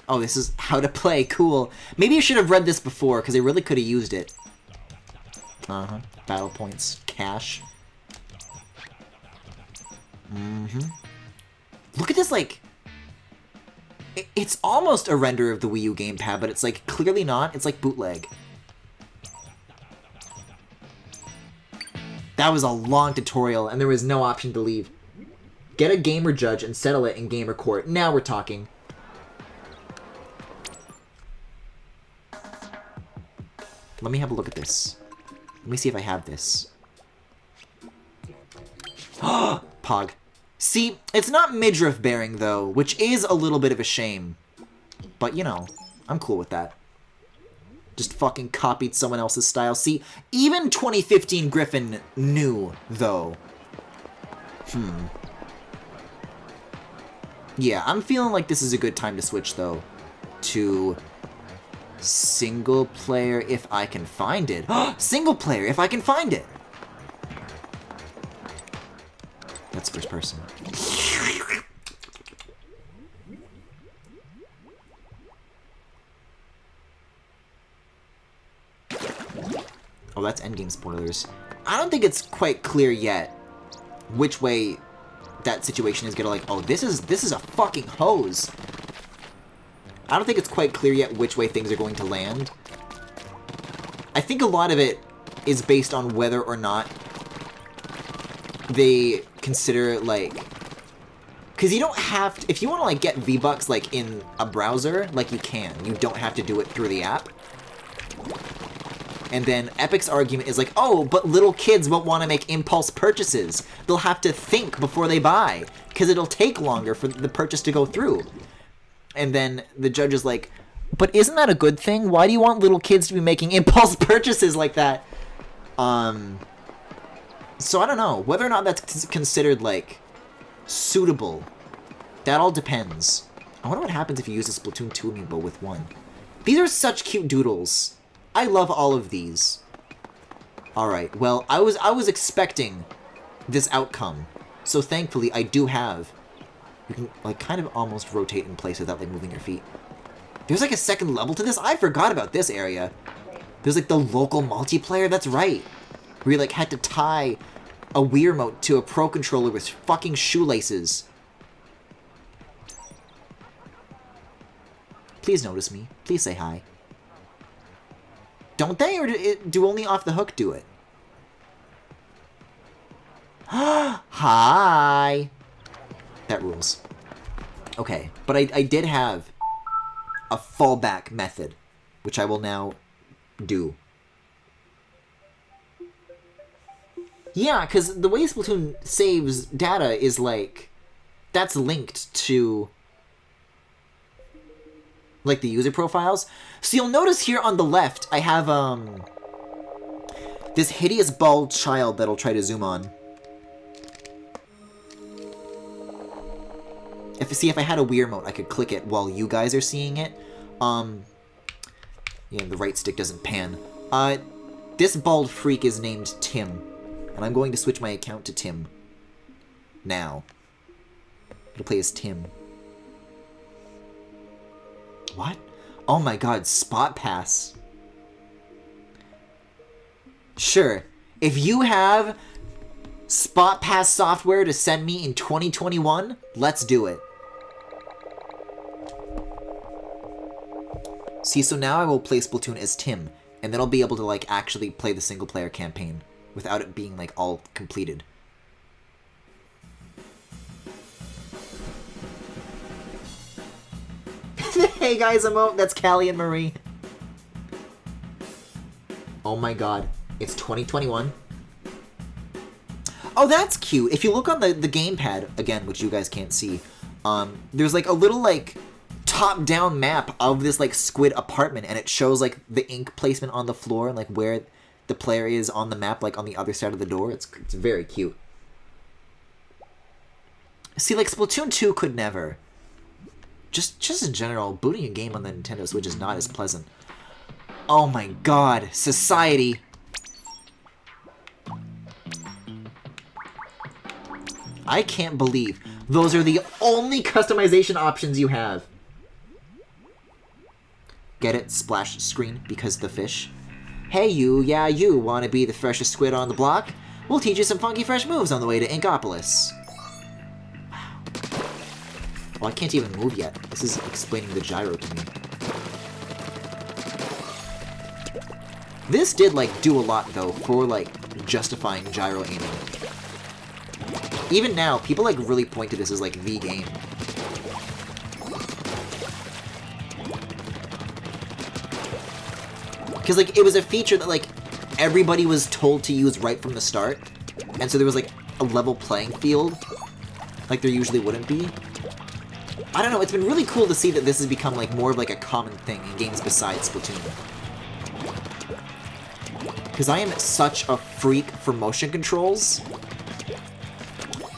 Oh, this is how to play. Cool. Maybe I should have read this before, because I really could have used it. Uh-huh. Battle points. Cash. Mm-hmm. Look at this, like... It's almost a render of the Wii U gamepad, but it's, like, clearly not. It's, like, bootleg. That was a long tutorial, and there was no option to leave. Get a gamer judge and settle it in gamer court. Now we're talking. Let me have a look at this. Let me see if I have this. Pog. See, it's not midriff bearing, though, which is a little bit of a shame. But, you know, I'm cool with that. Just fucking copied someone else's style. See, even 2015 Griffin knew, though. Yeah, I'm feeling like this is a good time to switch, though, to Single player if I can find it. Single player if I can find it! That's first person. Oh, that's endgame spoilers. I don't think it's quite clear yet which way that situation is gonna, like, oh, this is a fucking hose. I don't think it's quite clear yet which way things are going to land. I think a lot of it is based on whether or not they consider, like... Because you don't have to... If you want to, like, get V-Bucks, like, in a browser, like, you can. You don't have to do it through the app. And then Epic's argument is like, oh, but little kids won't want to make impulse purchases. They'll have to think before they buy, because it'll take longer for the purchase to go through. And then the judge is like, but isn't that a good thing? Why do you want little kids to be making impulse purchases like that? So I don't know. Whether or not that's considered, like, suitable, that all depends. I wonder what happens if you use a Splatoon 2 amiibo with one. These are such cute doodles. I love all of these. Alright, well, I was expecting this outcome. So thankfully, I do have... You can, like, kind of almost rotate in place without, like, moving your feet. There's, like, a second level to this? I forgot about this area. There's, like, the local multiplayer? That's right. Where you, like, had to tie a Wii remote to a Pro Controller with fucking shoelaces. Please notice me. Please say hi. Don't they? Or do only Off the Hook do it? Hi! That rules. Okay, but I did have a fallback method, which I will now do. Yeah, because the way Splatoon saves data is, like, that's linked to, like, the user profiles. So you'll notice here on the left, I have, this hideous bald child that I'll try to zoom on. If I had a Wii remote, I could click it while you guys are seeing it. Yeah, the right stick doesn't pan. This bald freak is named Tim. And I'm going to switch my account to Tim. Now. It'll play as Tim. What? Oh my god, Spot Pass. Sure. If you have Spot Pass software to send me in 2021, let's do it. See, so now I will play Splatoon as Tim, and then I'll be able to, like, actually play the single-player campaign without it being, like, all completed. Hey guys, that's Callie and Marie. Oh my god, it's 2021. Oh, that's cute. If you look on the gamepad, again, which you guys can't see, there's, like, a little, like, top-down map of this, like, squid apartment, and it shows, like, the ink placement on the floor and, like, where the player is on the map, like, on the other side of the door. It's very cute. See, like, Splatoon 2 could never. Just in general, booting a game on the Nintendo Switch is not as pleasant. Oh my god, society. I can't believe those are the only customization options you have. Get it? Splash screen because the fish. Hey you, yeah you, wanna be the freshest squid on the block? We'll teach you some funky fresh moves on the way to Inkopolis. Wow. Well, I can't even move yet. This is explaining the gyro to me. This did, like, do a lot, though, for, like, justifying gyro aiming. Even now, people, like, really point to this as, like, the game. Because, like, it was a feature that, like, everybody was told to use right from the start. And so there was, like, a level playing field. Like there usually wouldn't be. I don't know, it's been really cool to see that this has become, like, more of, like, a common thing in games besides Splatoon. Because I am such a freak for motion controls.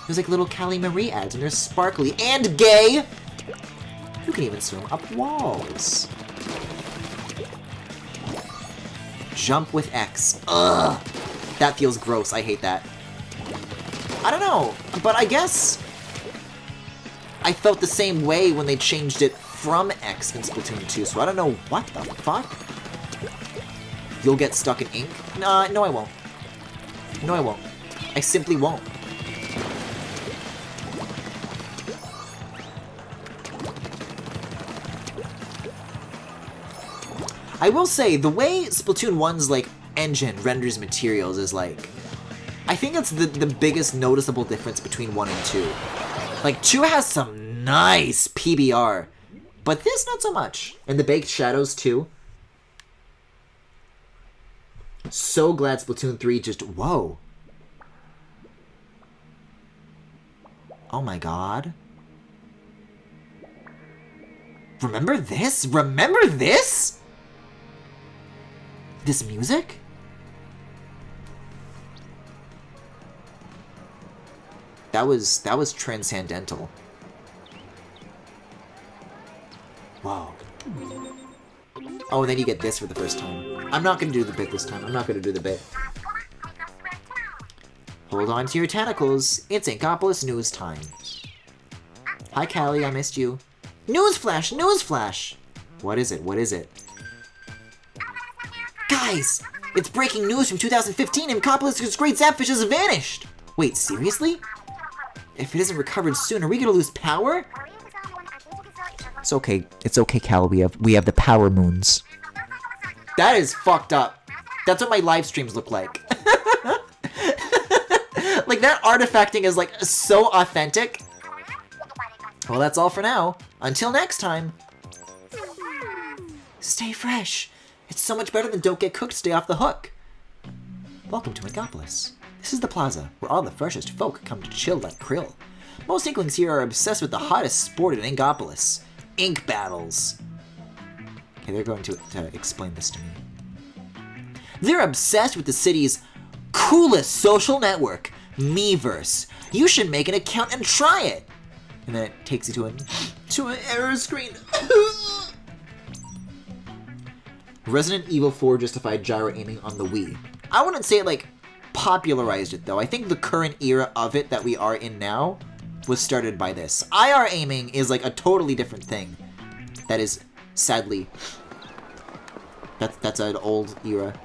There's, like, little Callie Marie ads, and they're sparkly and gay! You can even swim up walls. Jump with X. Ugh! That feels gross. I hate that. I don't know, but I guess I felt the same way when they changed it from X in Splatoon 2, so I don't know what the fuck. You'll get stuck in ink? Nah, no I won't. No I won't. I simply won't. I will say, the way Splatoon 1's, like, engine renders materials is, like... I think that's the biggest noticeable difference between 1 and 2. Like, 2 has some nice PBR, but this, not so much. And the baked shadows, too. So glad Splatoon 3 just... Whoa. Oh my god. Remember this? Remember this? This music? That was transcendental. Wow. Oh, and then you get this for the first time. I'm not gonna do the bit this time. I'm not gonna do the bit. Hold on to your tentacles. It's Inkopolis news time. Hi, Callie. I missed you. Newsflash! Newsflash! What is it? What is it? Guys! It's breaking news from 2015. Inkopolis' great Zapfish has vanished! Wait, seriously? If it isn't recovered soon, are we gonna lose power? It's okay. It's okay, Cal. We have the power moons. That is fucked up. That's what my live streams look like. Like, that artifacting is, like, so authentic. Well, that's all for now. Until next time. Stay fresh. It's so much better than don't get cooked, stay off the hook. Welcome to Inkopolis. This is the plaza, where all the freshest folk come to chill like krill. Most Inklings here are obsessed with the hottest sport in Inkopolis. Ink battles. Okay, they're going to explain this to me. They're obsessed with the city's coolest social network, Miiverse. You should make an account and try it. And then it takes you to an error screen. Resident Evil 4 justified gyro aiming on the Wii. I wouldn't say it, like, popularized it, though. I think the current era of it that we are in now was started by this. IR aiming is, like, a totally different thing. That is, sadly, that's an old era.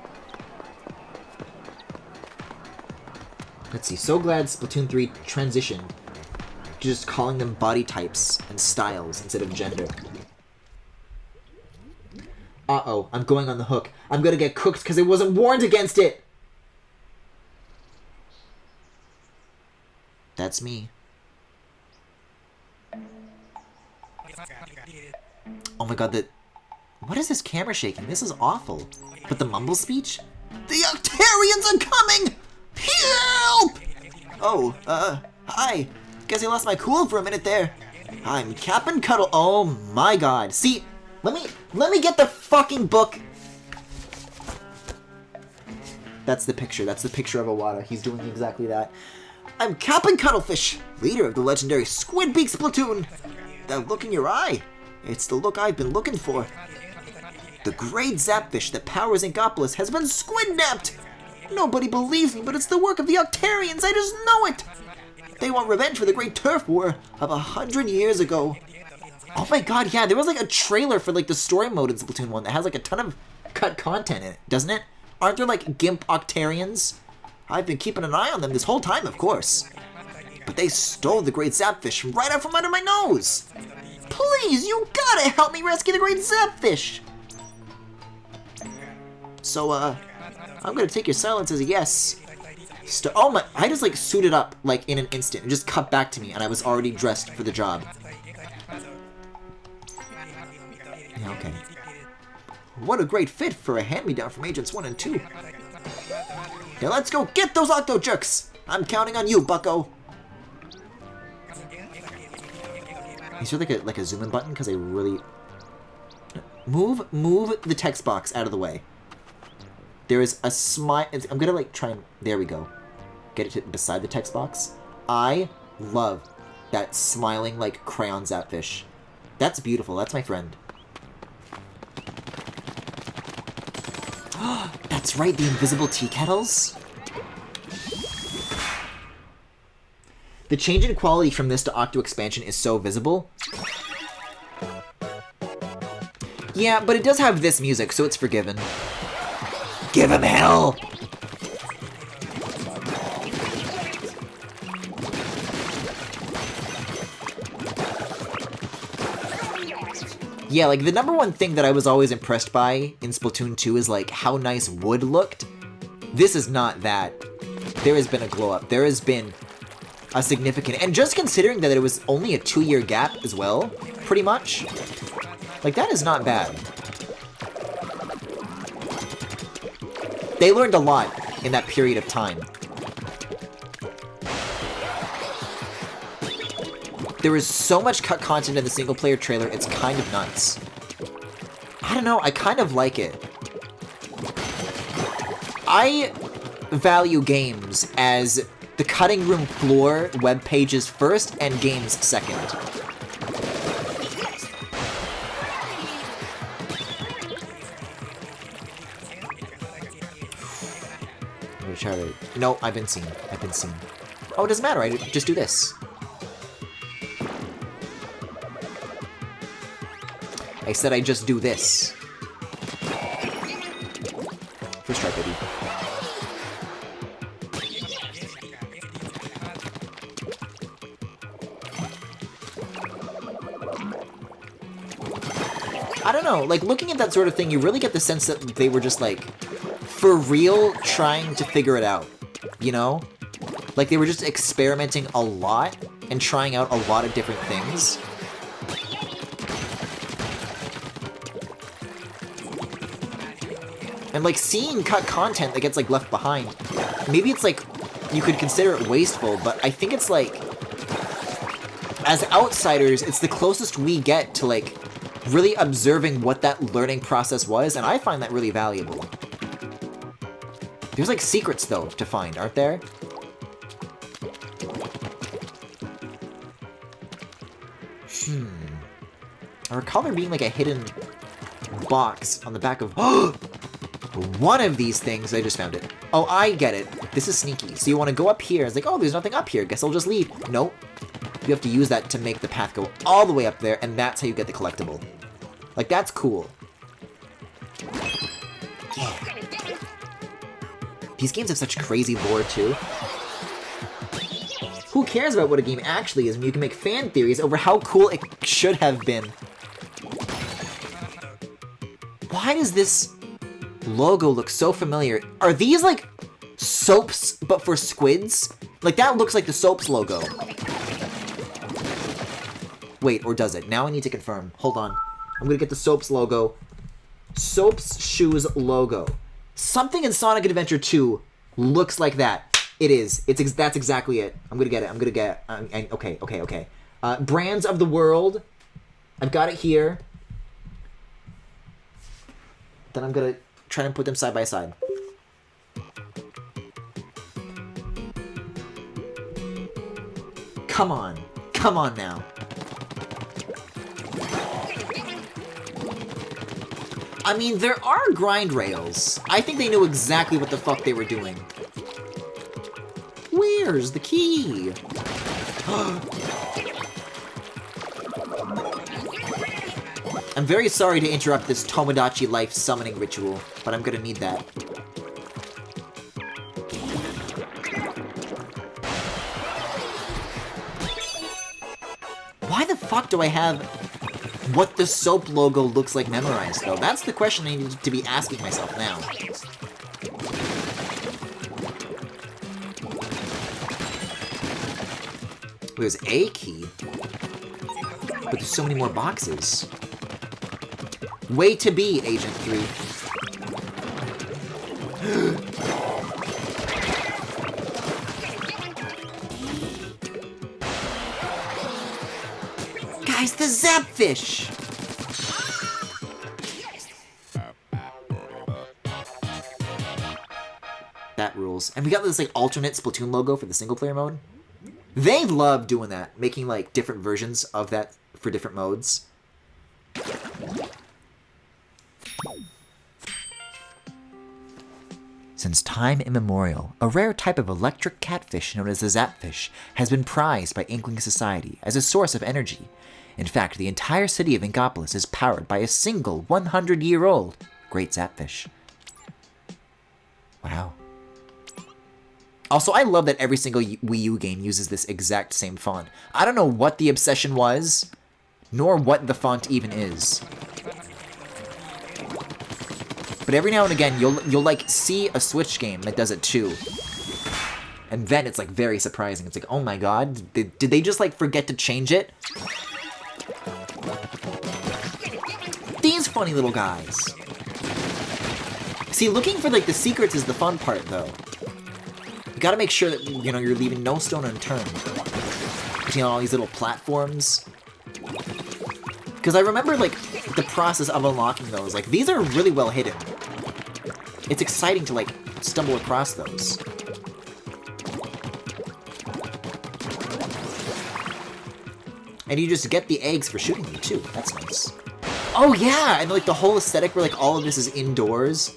Let's see. So glad Splatoon 3 transitioned to just calling them body types and styles instead of gender. Uh-oh, I'm going on the hook. I'm gonna get cooked because I wasn't warned against it! That's me. Oh my god, what is this camera shaking? This is awful. But the mumble speech? The Octarians are coming! Help! Oh, hi. Guess I lost my cool for a minute there. I'm Cap'n Cuddle. Oh my god. See, let me get the fucking book. That's the picture. That's the picture of Iwata. He's doing exactly that. I'm Cap'n Cuddlefish, leader of the legendary Squidbeak Splatoon. That look in your eye. It's the look I've been looking for. The great Zapfish that powers Inkopolis has been squid-napped. Nobody believes me, but it's the work of the Octarians. I just know it. They want revenge for the great turf war of 100 years ago. Oh my god, yeah, there was like a trailer for like the story mode in Splatoon 1 that has like a ton of cut content in it, doesn't it? Aren't there like gimp Octarians? I've been keeping an eye on them this whole time, of course. But they stole the great Zapfish right out from under my nose. Please, you gotta help me rescue the great Zapfish. So, I'm gonna take your silence as a yes. Oh my, I just like suited up like in an instant and just cut back to me and I was already dressed for the job. Yeah, okay. What a great fit for a hand-me-down from Agents 1 and 2. Now let's go get those Octo Jerks! I'm counting on you, bucko! Is there like a zoom in button? Because I really... Move the text box out of the way. There is a smile... I'm gonna like try and... There we go. Get it to beside the text box. I love that smiling like crayon Zapfish. That's beautiful. That's my friend. That's that's right, the invisible tea kettles. The change in quality from this to Octo Expansion is so visible. Yeah, but it does have this music, so it's forgiven. Give him hell! Yeah, like, the number one thing that I was always impressed by in Splatoon 2 is, like, how nice wood looked. This is not that. There has been a glow-up. There has been a significant... And just considering that it was only a 2-year gap as well, pretty much, like, that is not bad. They learned a lot in that period of time. There is so much cut content in the single-player trailer, it's kind of nuts. I don't know, I kind of like it. I value games as the cutting room floor, web pages first, and games second. Let me try to... No, I've been seen. I've been seen. Oh, it doesn't matter, I just do this. I said I just do this. First try, baby. I don't know, like, looking at that sort of thing, you really get the sense that they were just, like, for real trying to figure it out, you know? Like, they were just experimenting a lot and trying out a lot of different things. And, like, seeing cut content that gets, like, left behind, maybe it's, like, you could consider it wasteful, but I think it's, like, as outsiders, it's the closest we get to, like, really observing what that learning process was, and I find that really valuable. There's, like, secrets, though, to find, aren't there? I recall there being, like, a hidden box on the back of... one of these things. I just found it. Oh, I get it. This is sneaky. So you want to go up here. It's like, oh, there's nothing up here. Guess I'll just leave. Nope. You have to use that to make the path go all the way up there, and that's how you get the collectible. Like, that's cool. Yeah. These games have such crazy lore, too. Who cares about what a game actually is when you can make fan theories over how cool it should have been? Why does this logo look so familiar? Are these, like, soaps, but for squids? Like, that looks like the soaps logo. Wait, or does it? Now I need to confirm. Hold on. I'm gonna get the soaps logo. Soaps Shoes logo. Something in Sonic Adventure 2 looks like that. It is. That's exactly it. I'm gonna get it. I'm gonna get it. Okay. Brands of the World. I've got it here. Then I'm gonna try and put them side by side. Come on. Come on now. I mean, there are grind rails. I think they knew exactly what the fuck they were doing. Where's the key? I'm very sorry to interrupt this Tomodachi Life summoning ritual, but I'm gonna need that. Why the fuck do I have what the soap logo looks like memorized, though? That's the question I need to be asking myself now. There's a key, but there's so many more boxes. Way to be, Agent 3. Guys, the Zapfish! That rules. And we got this, like, alternate Splatoon logo for the single-player mode. They love doing that, making, like, different versions of that for different modes. Since time immemorial, a rare type of electric catfish known as the zapfish has been prized by Inkling society as a source of energy. In fact, the entire city of Inkopolis is powered by a single 100-year-old great zapfish. Wow. Also, I love that every single Wii U game uses this exact same font. I don't know what the obsession was, nor what the font even is. But every now and again, you'll like see a Switch game that does it too. And then it's like very surprising. It's like, oh my god, did they just like forget to change it? These funny little guys. See, looking for like the secrets is the fun part though. You gotta make sure that, you know, you're leaving no stone unturned. Between all these little platforms. Because I remember, like, the process of unlocking those. Like, these are really well hidden. It's exciting to, like, stumble across those. And you just get the eggs for shooting them, too. That's nice. Oh, yeah! And, like, the whole aesthetic where, like, all of this is indoors.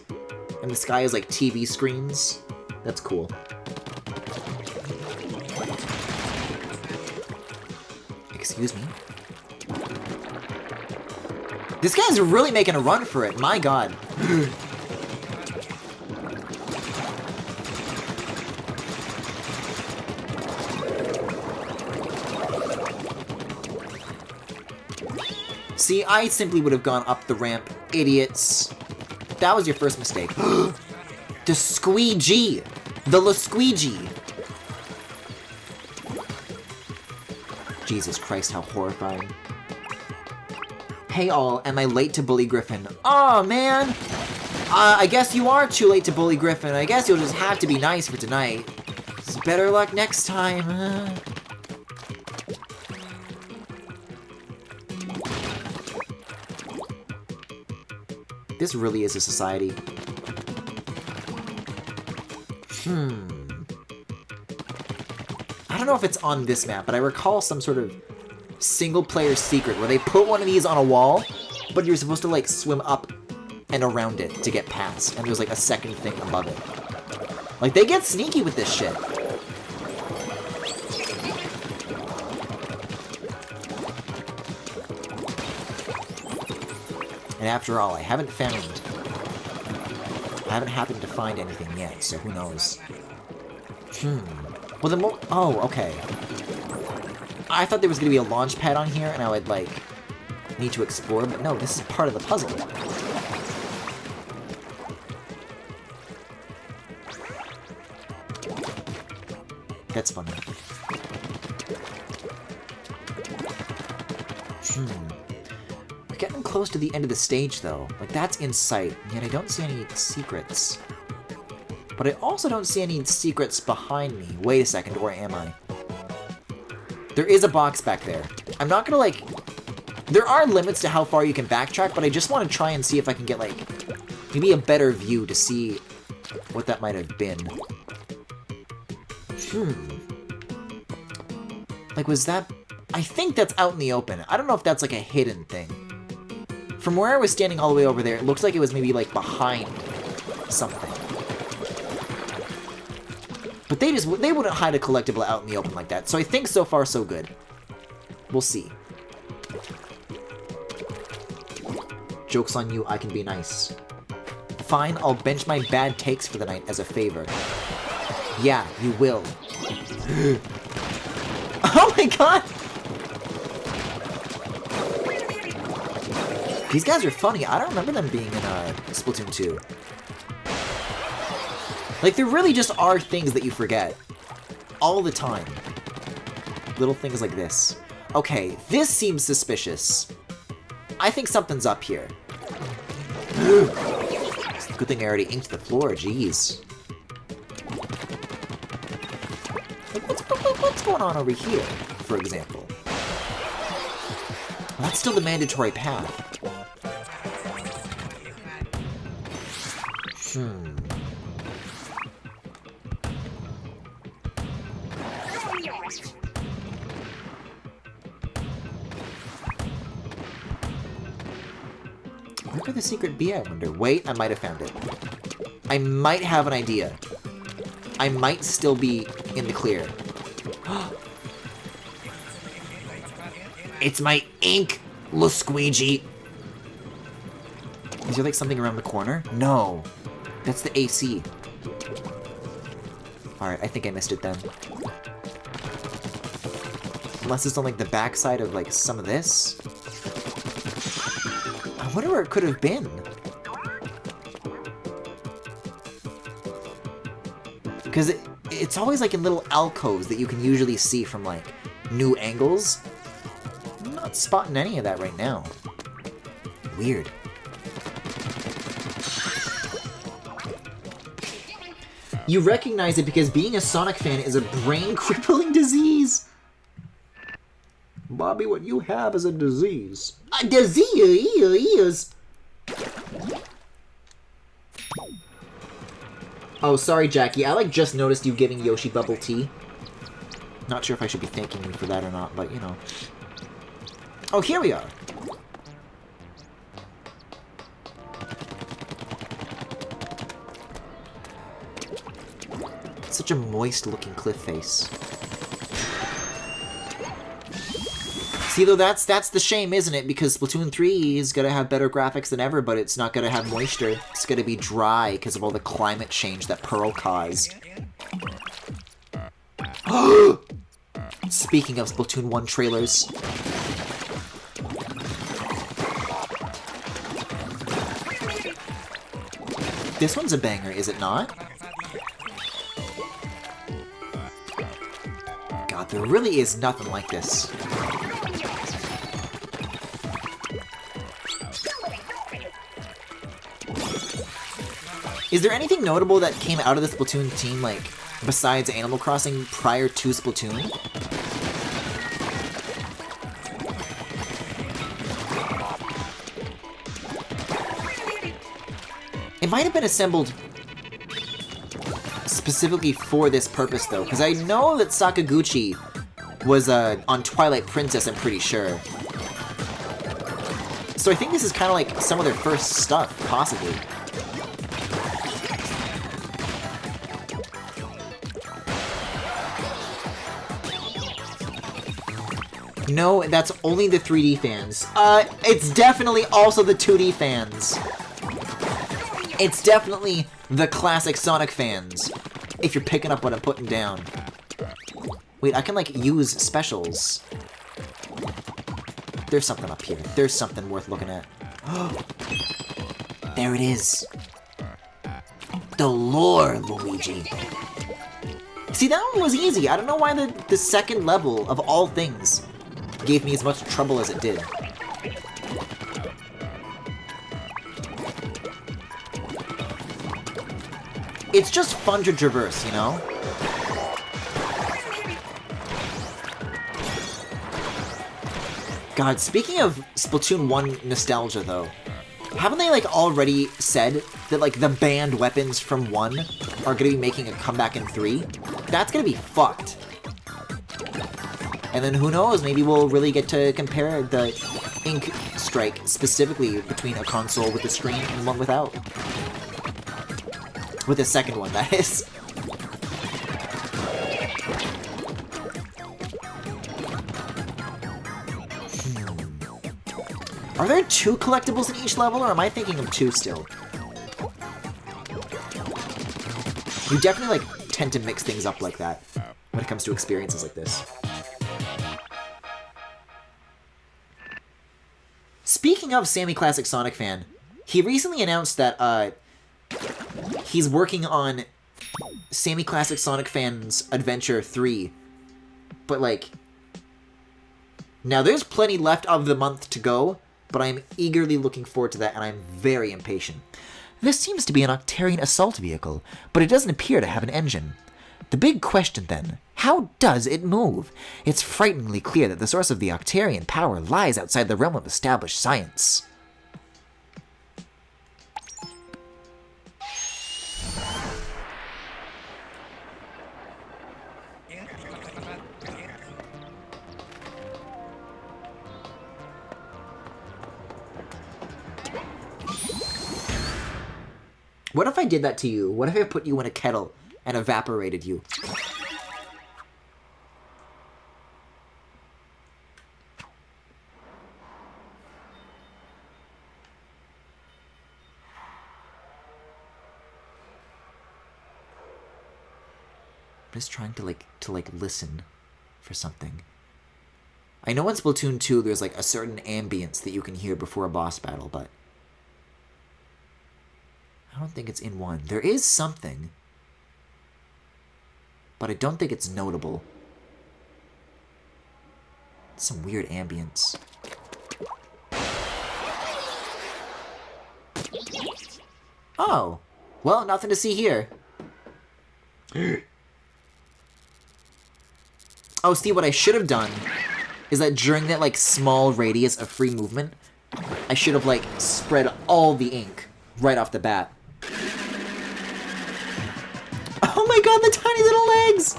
And the sky is, like, TV screens. That's cool. Excuse me. This guy's really making a run for it, my god. See, I simply would have gone up the ramp, idiots. That was your first mistake. The squeegee! The squeegee! Jesus Christ, how horrifying. Hey all, am I late to bully Griffin? Aw, man! I guess you are too late to bully Griffin. I guess you'll just have to be nice for tonight. It's better luck next time. This really is a society. I don't know if it's on this map, but I recall some sort of single-player secret where they put one of these on a wall, but you're supposed to, like, swim up and around it to get past, and there's, like, a second thing above it. Like, they get sneaky with this shit. And after all, I haven't happened to find anything yet, so who knows. Well, oh, okay. I thought there was gonna be a launch pad on here, and I would, like, need to explore, but no, this is part of the puzzle. That's funny. We're getting close to the end of the stage, though. Like, that's in sight, and yet I don't see any secrets. But I also don't see any secrets behind me. Wait a second, or am I? There is a box back there. I'm not gonna, like... There are limits to how far you can backtrack, but I just want to try and see if I can get, like, maybe a better view to see what that might have been. Like, was that... I think that's out in the open. I don't know if that's, like, a hidden thing. From where I was standing all the way over there, it looks like it was maybe, like, behind something. But they wouldn't hide a collectible out in the open like that, so I think so far so good. We'll see. Joke's on you, I can be nice. Fine, I'll bench my bad takes for the night as a favor. Yeah, you will. Oh my god! These guys are funny. I don't remember them being in Splatoon 2. Like, there really just are things that you forget. All the time. Little things like this. Okay, this seems suspicious. I think something's up here. Good thing I already inked the floor, jeez. What's going on over here, for example? Well, that's still the mandatory path. Where could the secret be, I wonder? Wait, I might have found it. I might have an idea. I might still be in the clear. It's my ink, Squeegee. Is there like something around the corner? No. That's the AC. Alright, I think I missed it then. Unless it's on like the backside of like some of this. I wonder where it could have been. Because it's always like in little alcoves that you can usually see from like new angles. I'm not spotting any of that right now. Weird. You recognize it because being a Sonic fan is a brain-crippling disease. Bobby, what you have is a disease. A disease? Oh, sorry, Jackie. I, like, just noticed you giving Yoshi bubble tea. Not sure if I should be thanking you for that or not, but, you know. Oh, here we are. Such a moist-looking cliff face. See, though, that's the shame, isn't it? Because Splatoon 3 is gonna have better graphics than ever, but it's not gonna have moisture. It's gonna be dry because of all the climate change that Pearl caused. Speaking of Splatoon 1 trailers. This one's a banger, is it not? God, there really is nothing like this. Is there anything notable that came out of the Splatoon team, like, besides Animal Crossing prior to Splatoon? It might have been assembled specifically for this purpose, though, because I know that Sakaguchi was on Twilight Princess, I'm pretty sure. So I think this is kind of like some of their first stuff, possibly. No, that's only the 3D fans. It's definitely also the 2D fans. It's definitely the classic Sonic fans. If you're picking up what I'm putting down. Wait, I can, like, use specials. There's something up here. There's something worth looking at. There it is. The lore, Luigi. See, that one was easy. I don't know why the second level, of all things, gave me as much trouble as it did. It's just fun to traverse, you know? God, speaking of Splatoon 1 nostalgia, though, haven't they, like, already said that, like, the banned weapons from 1 are gonna be making a comeback in 3? That's gonna be fucked. And then who knows, maybe we'll really get to compare the ink strike specifically between a console with a screen and one without. With the second one, that is. Are there 2 collectibles in each level, or am I thinking of 2 still? You definitely, like, tend to mix things up like that when it comes to experiences like this. Speaking of Sammy Classic Sonic Fan, he recently announced that, he's working on Sammy Classic Sonic Fan's Adventure 3. But, like, now there's plenty left of the month to go, but I'm eagerly looking forward to that, and I'm very impatient. This seems to be an Octarian assault vehicle, but it doesn't appear to have an engine. The big question, then, how does it move? It's frighteningly clear that the source of the Octarian power lies outside the realm of established science. What if I did that to you? What if I put you in a kettle and evaporated you? I'm just trying to listen for something. I know in Splatoon 2 there's like a certain ambience that you can hear before a boss battle, but I don't think it's in 1. There is something, but I don't think it's notable. It's some weird ambience. Oh, well, nothing to see here. Oh, see, what I should have done is that during that, like, small radius of free movement, I should have, like, spread all the ink right off the bat. Oh my god, the tiny little legs!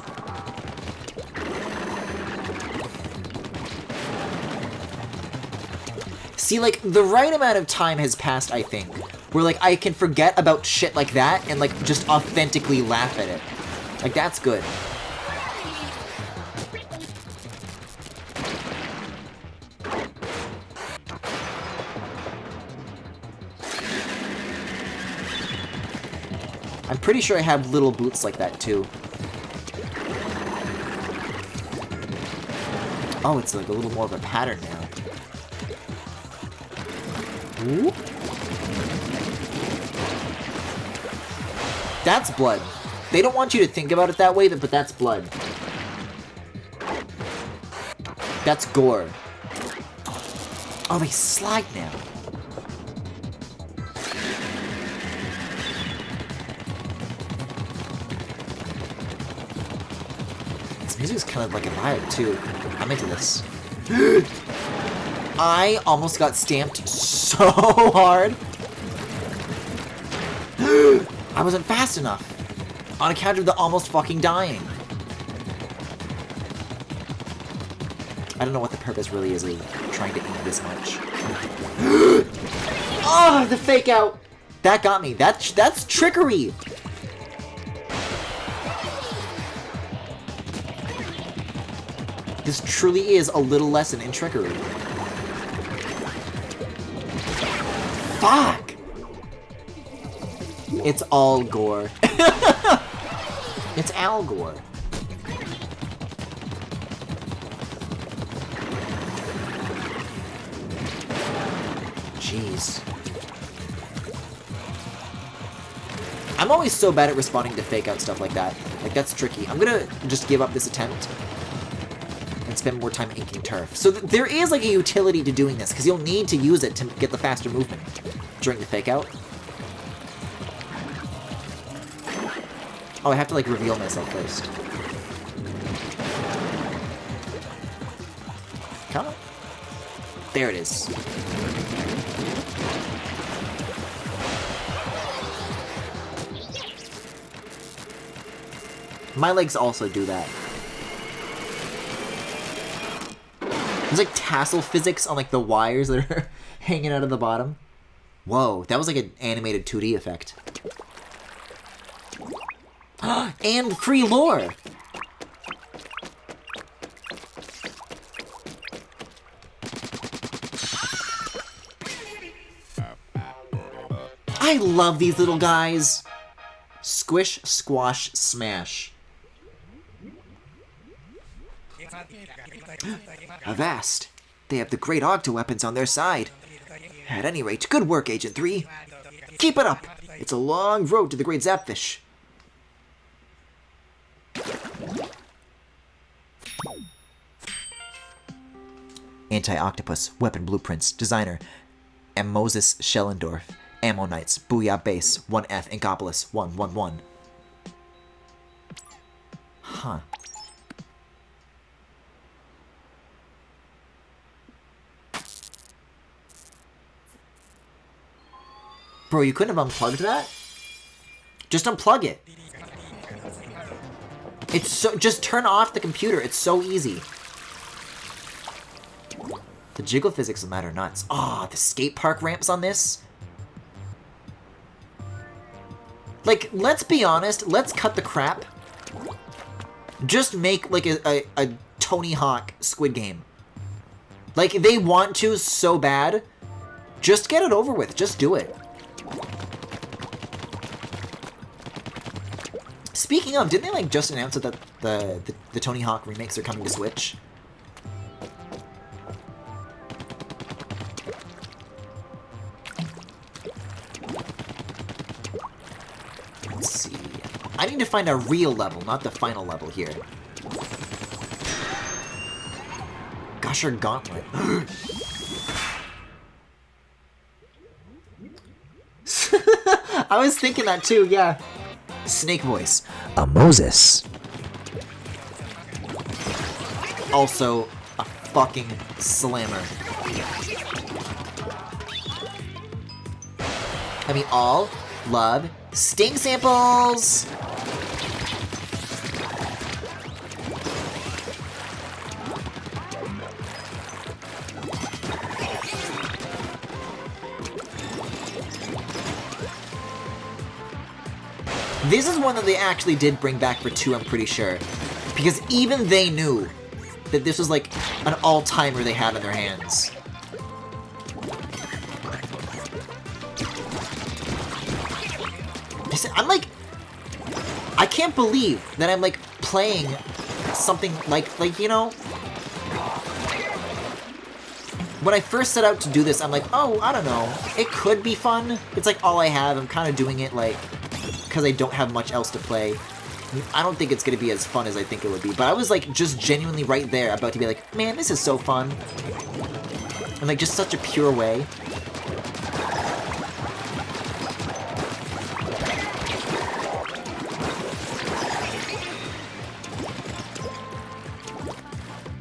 See, like, the right amount of time has passed, I think, where, like, I can forget about shit like that and, like, just authentically laugh at it. Like, that's good. I'm pretty sure I have little boots like that, too. Oh, it's like a little more of a pattern now. Ooh. That's blood. They don't want you to think about it that way, but that's blood. That's gore. Oh, they slide now. This music's kind of like a vibe, too. I'm into this. I almost got stamped so hard. I wasn't fast enough. On account of the almost fucking dying. I don't know what the purpose really is of trying to ink this much. Oh, the fake out! That got me. That's trickery! This truly is a little lesson in trickery. Fuck! It's all gore. It's Al Gore. Jeez. I'm always so bad at responding to fake out stuff like that. Like, that's tricky. I'm gonna just give up this attempt and spend more time inking turf. So there is like a utility to doing this, because you'll need to use it to get the faster movement during the fake out. Oh, I have to like reveal myself first. Come on. There it is. My legs also do that. There's like tassel physics on like the wires that are hanging out of the bottom. Whoa, that was like an animated 2D effect. And free lore! I love these little guys! Squish, squash, smash. Avast! They have the great octo weapons on their side. At any rate, good work, Agent 3. Keep it up! It's a long road to the great Zapfish. Anti-Octopus, Weapon Blueprints, Designer, Moses Schellendorf, Ammonites, Booyah Base, 1F, Inkopolis, 111. Huh. Bro, you couldn't have unplugged that? Just unplug it. It's so... Just turn off the computer. It's so easy. The jiggle physics of matter nuts. Ah, oh, the skate park ramps on this? Like, let's be honest. Let's cut the crap. Just make, like, a Tony Hawk Squid Game. Like, they want to so bad. Just get it over with. Just do it. Speaking of, didn't they, like, just announce that the Tony Hawk remakes are coming to Switch? Let's see. I need to find a real level, not the final level here. Gusher Gauntlet. I was thinking that too, yeah. Snake voice. A Moses. Also, a fucking slammer. I mean, all love sting samples! This is one that they actually did bring back for 2, I'm pretty sure. Because even they knew that this was like an all-timer they had in their hands. I'm like... I can't believe that I'm like playing something like, you know... When I first set out to do this, I'm like, oh, I don't know. It could be fun. It's like all I have. I'm kind of doing it like... because I don't have much else to play. I don't think it's going to be as fun as I think it would be, but I was like just genuinely right there about to be like, man, this is so fun. In like just such a pure way.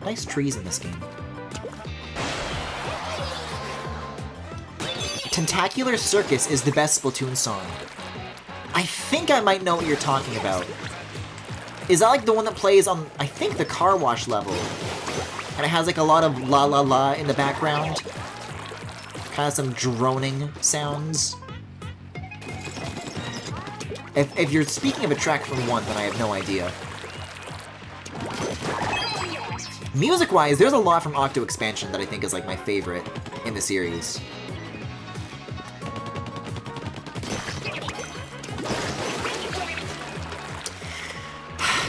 Nice trees in this game. Tentacular Circus is the best Splatoon song. I think I might know what you're talking about. Is that like the one that plays on, I think, the car wash level? And it has like a lot of la la la in the background? Kind of some droning sounds? If you're speaking of a track from one, then I have no idea. Music-wise, there's a lot from Octo Expansion that I think is like my favorite in the series.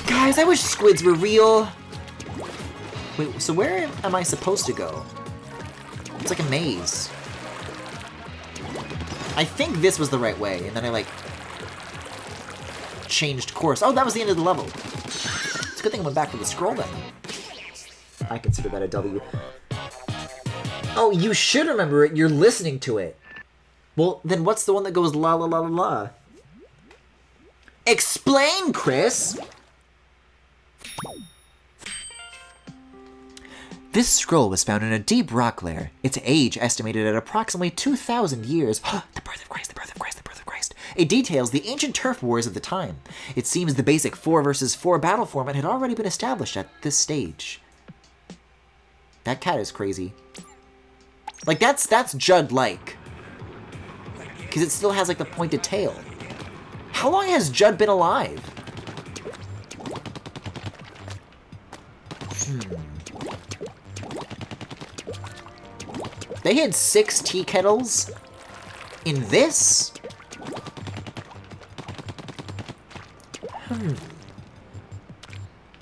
Guys, I wish squids were real. Wait, so where am I supposed to go? It's like a maze. I think this was the right way, and then I, like, changed course. Oh, that was the end of the level. It's a good thing I went back to the scroll then. I consider that a W. Oh, you should remember it. You're listening to it. Well, then what's the one that goes la la la la la? Explain, Chris! This scroll was found in a deep rock layer, its age estimated at approximately 2,000 years. The birth of Christ, the birth of Christ, the birth of Christ. It details the ancient turf wars of the time. It seems the basic 4 versus 4 battle format had already been established at this stage. That cat is crazy. Like, that's Judd-like. Because it still has, like, the pointed tail. How long has Judd been alive? They had 6 tea kettles in this?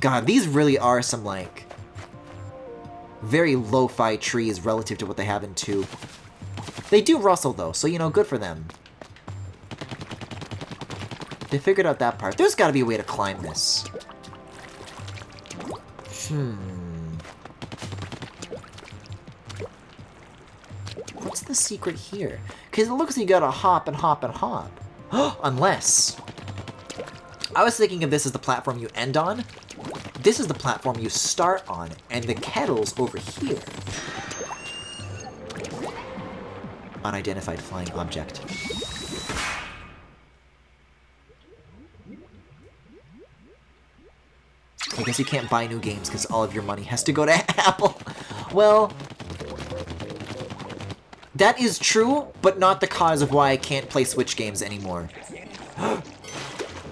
God, these really are some, like, very lo-fi trees relative to what they have in 2. They do rustle, though, so, you know, good for them. They figured out that part. There's gotta be a way to climb this. What's the secret here? Because it looks like you gotta hop and hop and hop. Unless... I was thinking of this as the platform you end on. This is the platform you start on, and the kettle's over here. Unidentified flying object. I guess you can't buy new games because all of your money has to go to Apple. Well, that is true, but not the cause of why I can't play Switch games anymore.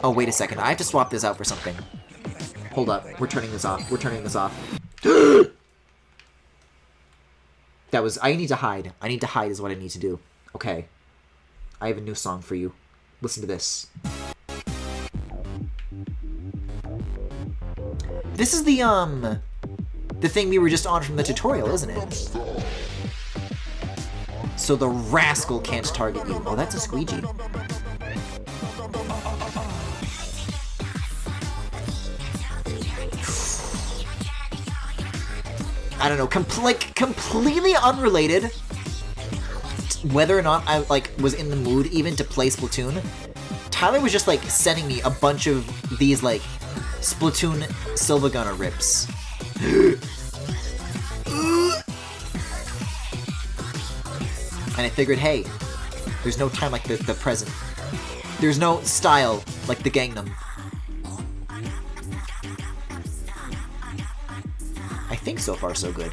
Oh, wait a second. I have to swap this out for something. Hold up. We're turning this off. We're turning this off. That was... I need to hide. I need to hide is what I need to do. Okay. I have a new song for you. Listen to this. This is the thing we were just on from the tutorial, isn't it? So the rascal can't target you. Oh, that's a squeegee. I don't know, completely unrelated. Whether or not I, like, was in the mood even to play Splatoon, Tyler was just, like, sending me a bunch of these, like, Splatoon Silvagunner rips. And I figured, hey, there's no time like the present. There's no style like the Gangnam. I think so far so good.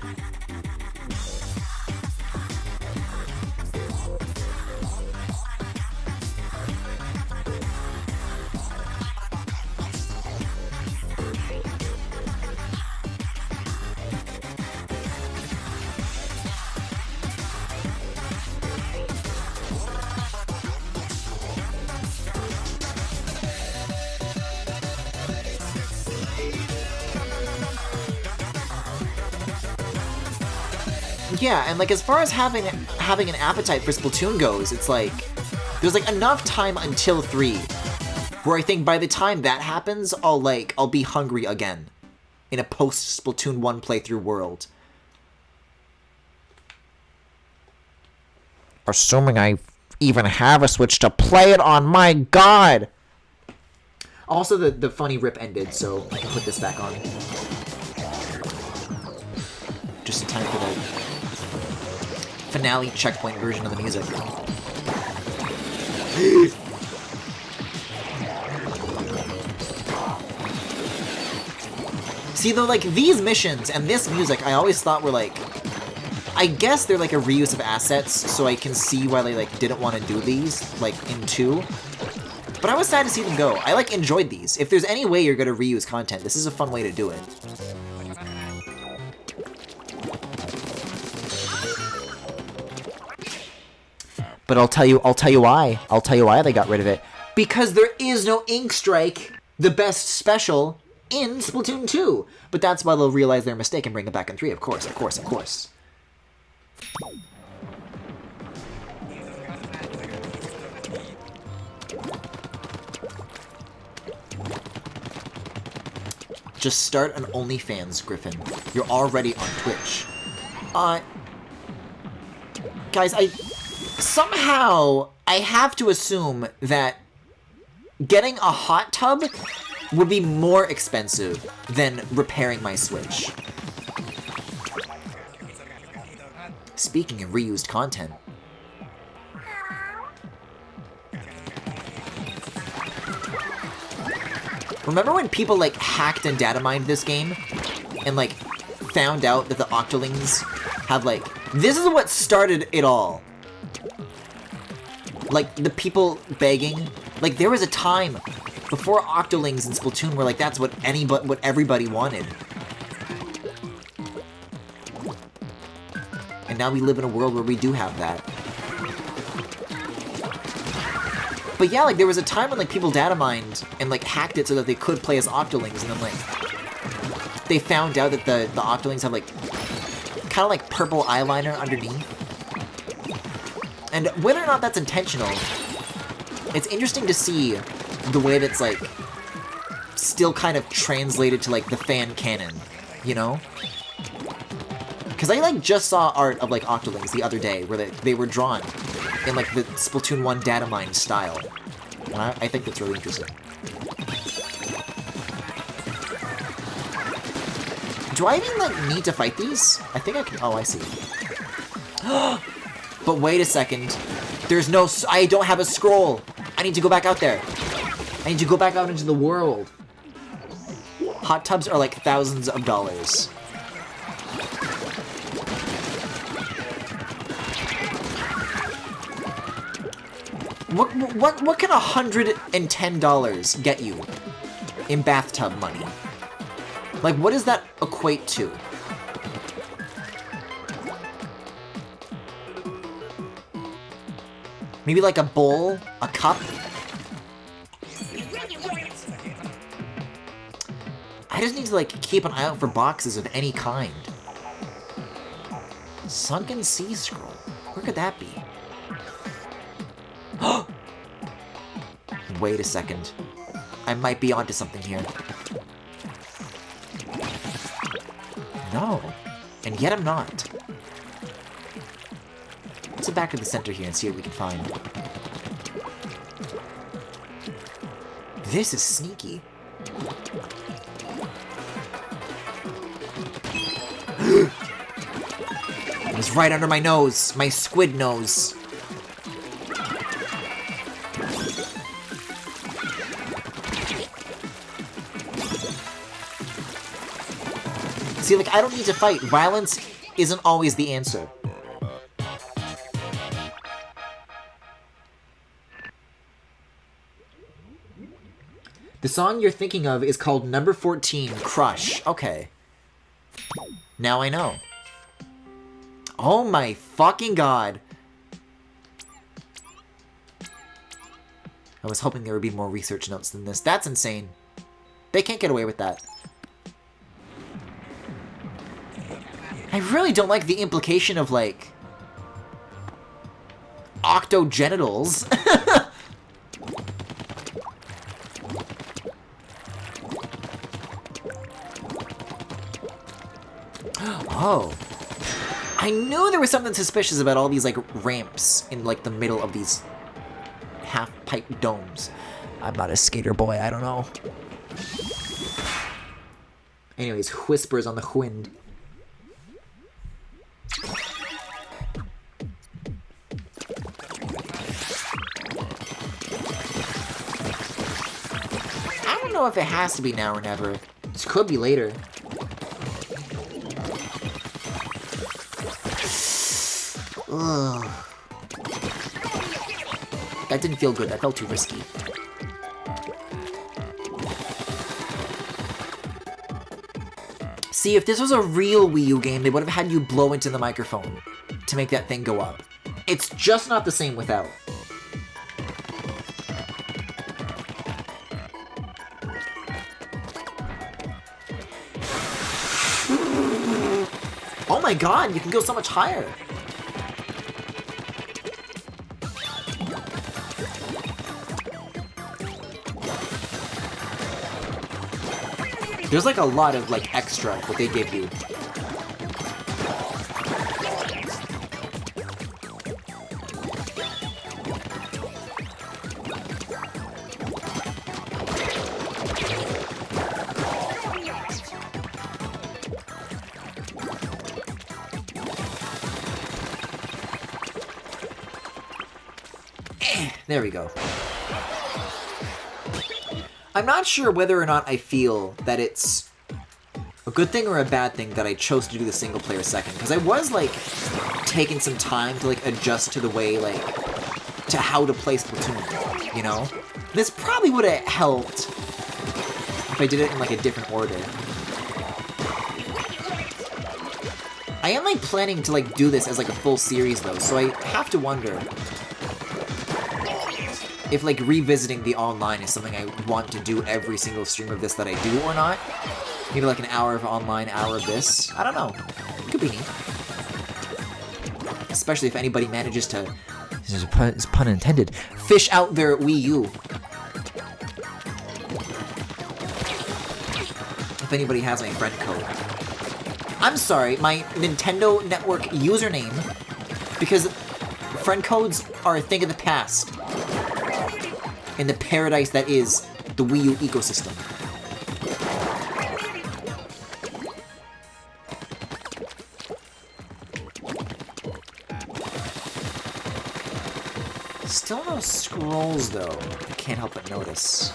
Yeah, and like as far as having an appetite for Splatoon goes, it's like there's like enough time until 3, where I think by the time that happens, I'll be hungry again in a post Splatoon 1 playthrough world. Assuming I even have a Switch to play it on, my god! Also, the funny rip ended, so I can put this back on. Just in time for the finale checkpoint version of the music. See, though, like, these missions and this music, I always thought were, like... I guess they're, like, a reuse of assets, so I can see why they, like, didn't want to do these, like, in 2. But I was sad to see them go. I, like, enjoyed these. If there's any way you're gonna reuse content, this is a fun way to do it. But I'll tell you why. I'll tell you why they got rid of it. Because there is no Ink Strike, the best special, in Splatoon 2. But that's why they'll realize their mistake and bring it back in 3, of course, of course, of course. Just start an OnlyFans, Griffin. You're already on Twitch. Guys, somehow, I have to assume that getting a hot tub would be more expensive than repairing my Switch. Speaking of reused content. Remember when people, like, hacked and data mined this game? And, like, found out that the Octolings have, like... This is what started it all. Like, the people begging. Like, there was a time before Octolings in Splatoon where, like, that's what everybody wanted. And now we live in a world where we do have that. But yeah, like, there was a time when, like, people data mined and, like, hacked it so that they could play as Octolings, and then, like, they found out that the Octolings have, like, kind of like purple eyeliner underneath. And whether or not that's intentional, it's interesting to see the way that's, like, still kind of translated to, like, the fan canon, you know? Because I, like, just saw art of, like, Octolings the other day where they were drawn in, like, the Splatoon 1 data mine style. And I think that's really interesting. Do I even, like, need to fight these? I think I can... Oh, I see. But wait a second. There's no... I don't have a scroll. I need to go back out there. I need to go back out into the world. Hot tubs are, like, thousands of dollars. What can $110 get you in bathtub money? Like, what does that equate to? Maybe like a bowl? A cup? I just need to, like, keep an eye out for boxes of any kind. Sunken Sea Scroll. Where could that be? Wait a second. I might be onto something here. No. And yet I'm not. Let's head back to the center here and see what we can find. This is sneaky. It was right under my nose. My squid nose. See, like, I don't need to fight. Violence isn't always the answer. The song you're thinking of is called Number 14, Crush. Okay. Now I know. Oh my fucking god. I was hoping there would be more research notes than this. That's insane. They can't get away with that. I really don't like the implication of, like, octogenitals. Oh. I knew there was something suspicious about all these, like, ramps in, like, the middle of these half-pipe domes. I'm not a skater boy, I don't know. Anyways, whispers on the wind. I don't know if it has to be now or never. This could be later. Ugh. That didn't feel good. That felt too risky. See, if this was a real Wii U game, they would have had you blow into the microphone to make that thing go up. It's just not the same without. Oh my god, you can go so much higher. There's like a lot of like extra that they give you. There we go. I'm not sure whether or not I feel that it's a good thing or a bad thing that I chose to do the single player second, because I was like taking some time to like adjust to the way like to how to play Splatoon, you know? This probably would have helped if I did it in like a different order. I am like planning to like do this as like a full series though, so I have to wonder if, like, revisiting the online is something I want to do every single stream of this that I do or not. Maybe, like, an hour of online, hour of this. I don't know. It could be neat. Especially if anybody manages to, this is pun intended, fish out their Wii U. If anybody has my friend code. I'm sorry, my Nintendo Network username, because friend codes are a thing of the past in the paradise that is the Wii U ecosystem. Still no scrolls though. I can't help but notice.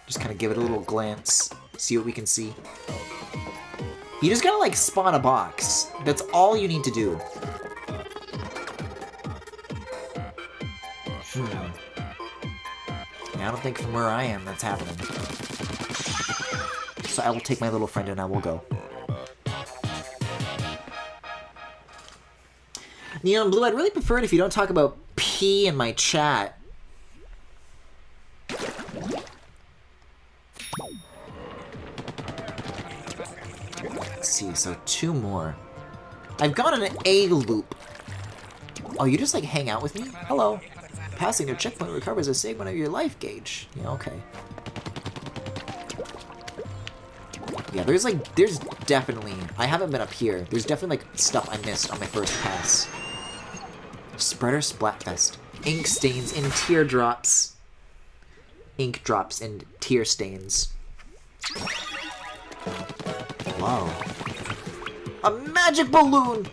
Just kind of give it a little glance, see what we can see. You just gotta like spawn a box. That's all you need to do. I don't think from where I am that's happening. So I will take my little friend and I will go. Neon Blue, I'd really prefer it if you don't talk about pee in my chat. Let's see, so 2 more. I've gone in an A loop. Oh, you just like hang out with me? Hello. Passing your checkpoint recovers a segment of your life gauge. Yeah, okay. Yeah, there's definitely, I haven't been up here. There's definitely like stuff I missed on my first pass. Spreader Splatfest. Ink stains in teardrops. Ink drops and tear stains. Wow. A magic balloon!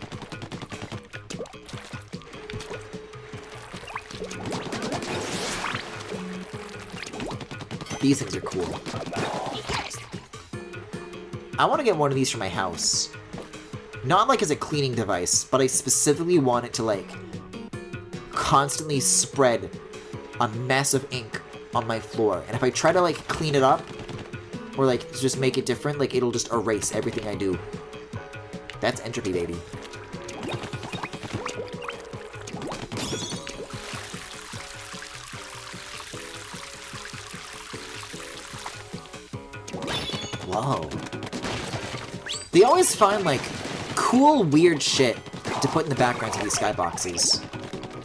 These things are cool. I want to get one of these for my house. Not like as a cleaning device, but I specifically want it to like constantly spread a mess of ink on my floor. And if I try to like clean it up or like just make it different, like it'll just erase everything I do. That's entropy, baby. Whoa. They always find, like, cool, weird shit to put in the backgrounds of these skyboxes.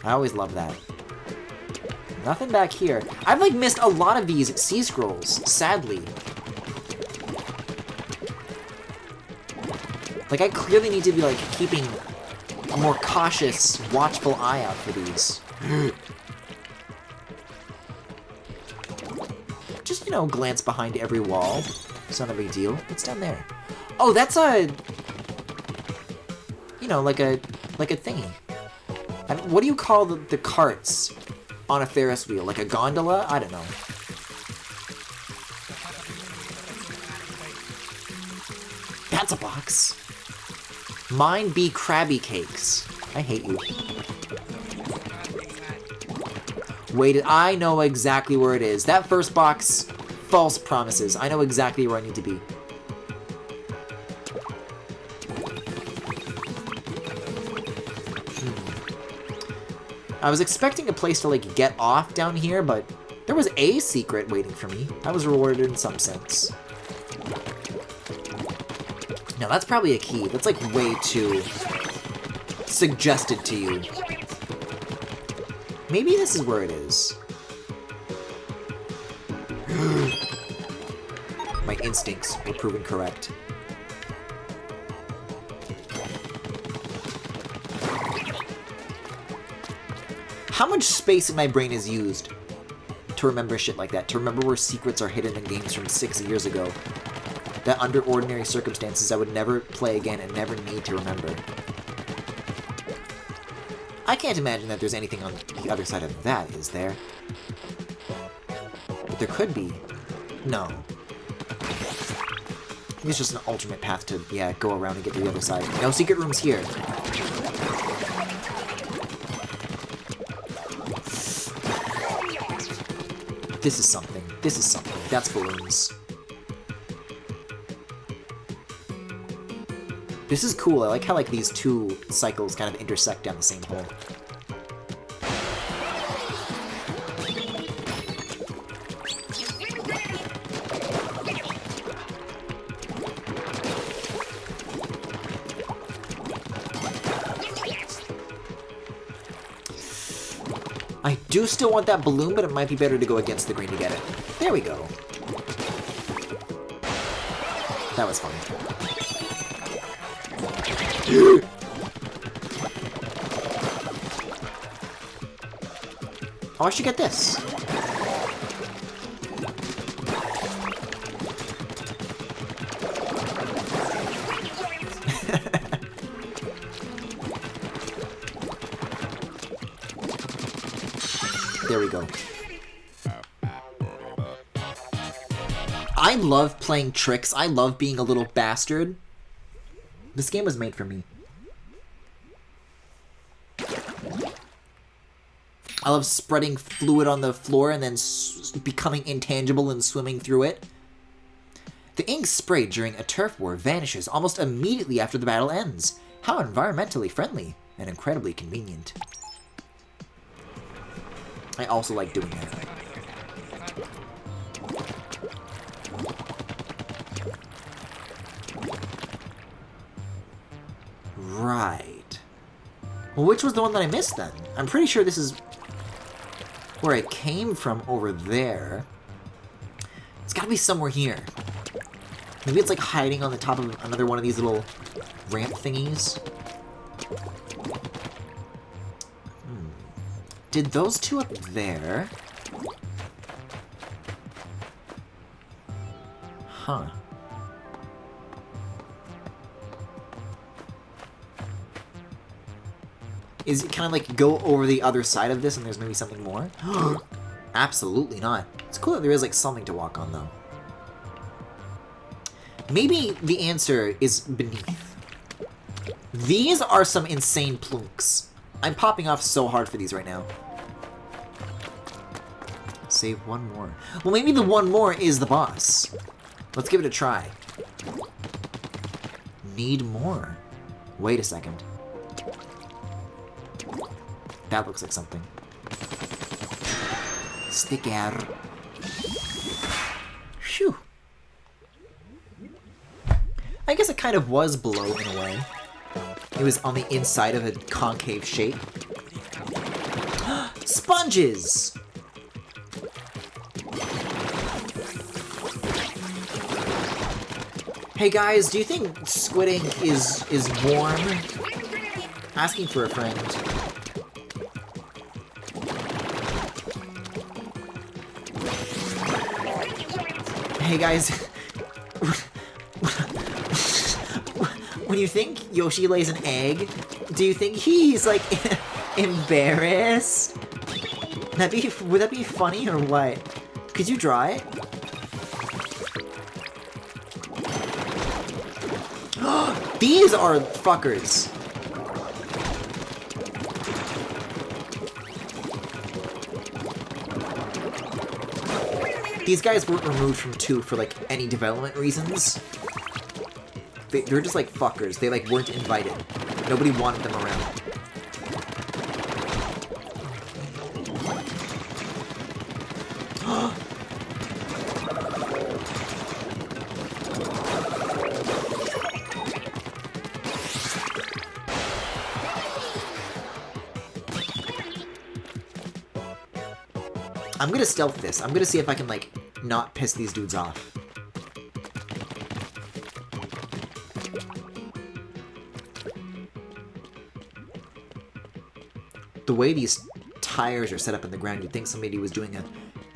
I always love that. Nothing back here. I've, like, missed a lot of these C-scrolls, sadly. Like, I clearly need to be, like, keeping a more cautious, watchful eye out for these. Just, you know, glance behind every wall. It's not a big deal. What's down there? Oh, that's a... You know, like a thingy. What do you call the carts on a Ferris wheel? Like a gondola? I don't know. That's a box. Mine be Krabby Cakes. I hate you. Wait, I know exactly where it is. That first box, false promises. I know exactly where I need to be. I was expecting a place to, like, get off down here, but there was a secret waiting for me. I was rewarded in some sense. No, that's probably a key. That's, like, way too suggested to you. Maybe this is where it is. My instincts were proven correct. How much space in my brain is used to remember shit like that? To remember where secrets are hidden in games from 6 years ago that under ordinary circumstances I would never play again and never need to remember. I can't imagine that there's anything on the other side of that, is there? But there could be. No. It's just an alternate path to, yeah, go around and get to the other side. No secret rooms here. This is something. This is something. That's balloons. This is cool. I like how, like, these two cycles kind of intersect down the same hole. I do still want that balloon, but it might be better to go against the green to get it. There we go. That was fun. Oh, I should get this. There we go. I love playing tricks. I love being a little bastard. This game was made for me. I love spreading fluid on the floor and then becoming intangible and swimming through it. The ink sprayed during a turf war vanishes almost immediately after the battle ends. How environmentally friendly and incredibly convenient. I also like doing that. Right. Well, which was the one that I missed then? I'm pretty sure this is where I came from over there. It's gotta be somewhere here. Maybe it's like hiding on the top of another one of these little ramp thingies. Did those two up there? Huh. Is it kind of like go over the other side of this and there's maybe something more? Absolutely not. It's cool that there is like something to walk on though. Maybe the answer is beneath. These are some insane plunks. I'm popping off so hard for these right now. Save one more. Well, maybe the one more is the boss. Let's give it a try. Need more. Wait a second. That looks like something. Sticker. Phew. I guess it kind of was below in a way. It was on the inside of a concave shape. Sponges! Hey guys, do you think squid ink is warm? Asking for a friend. Hey guys, when you think Yoshi lays an egg, do you think he's like embarrassed? Would that be funny or what? Could you draw it? These are fuckers. These guys weren't removed from 2 for, like, any development reasons. They're just, like, fuckers. They, like, weren't invited. Nobody wanted them around. I'm gonna stealth this. I'm gonna see if I can, like, not piss these dudes off. The way these tires are set up in the ground, you'd think somebody was doing an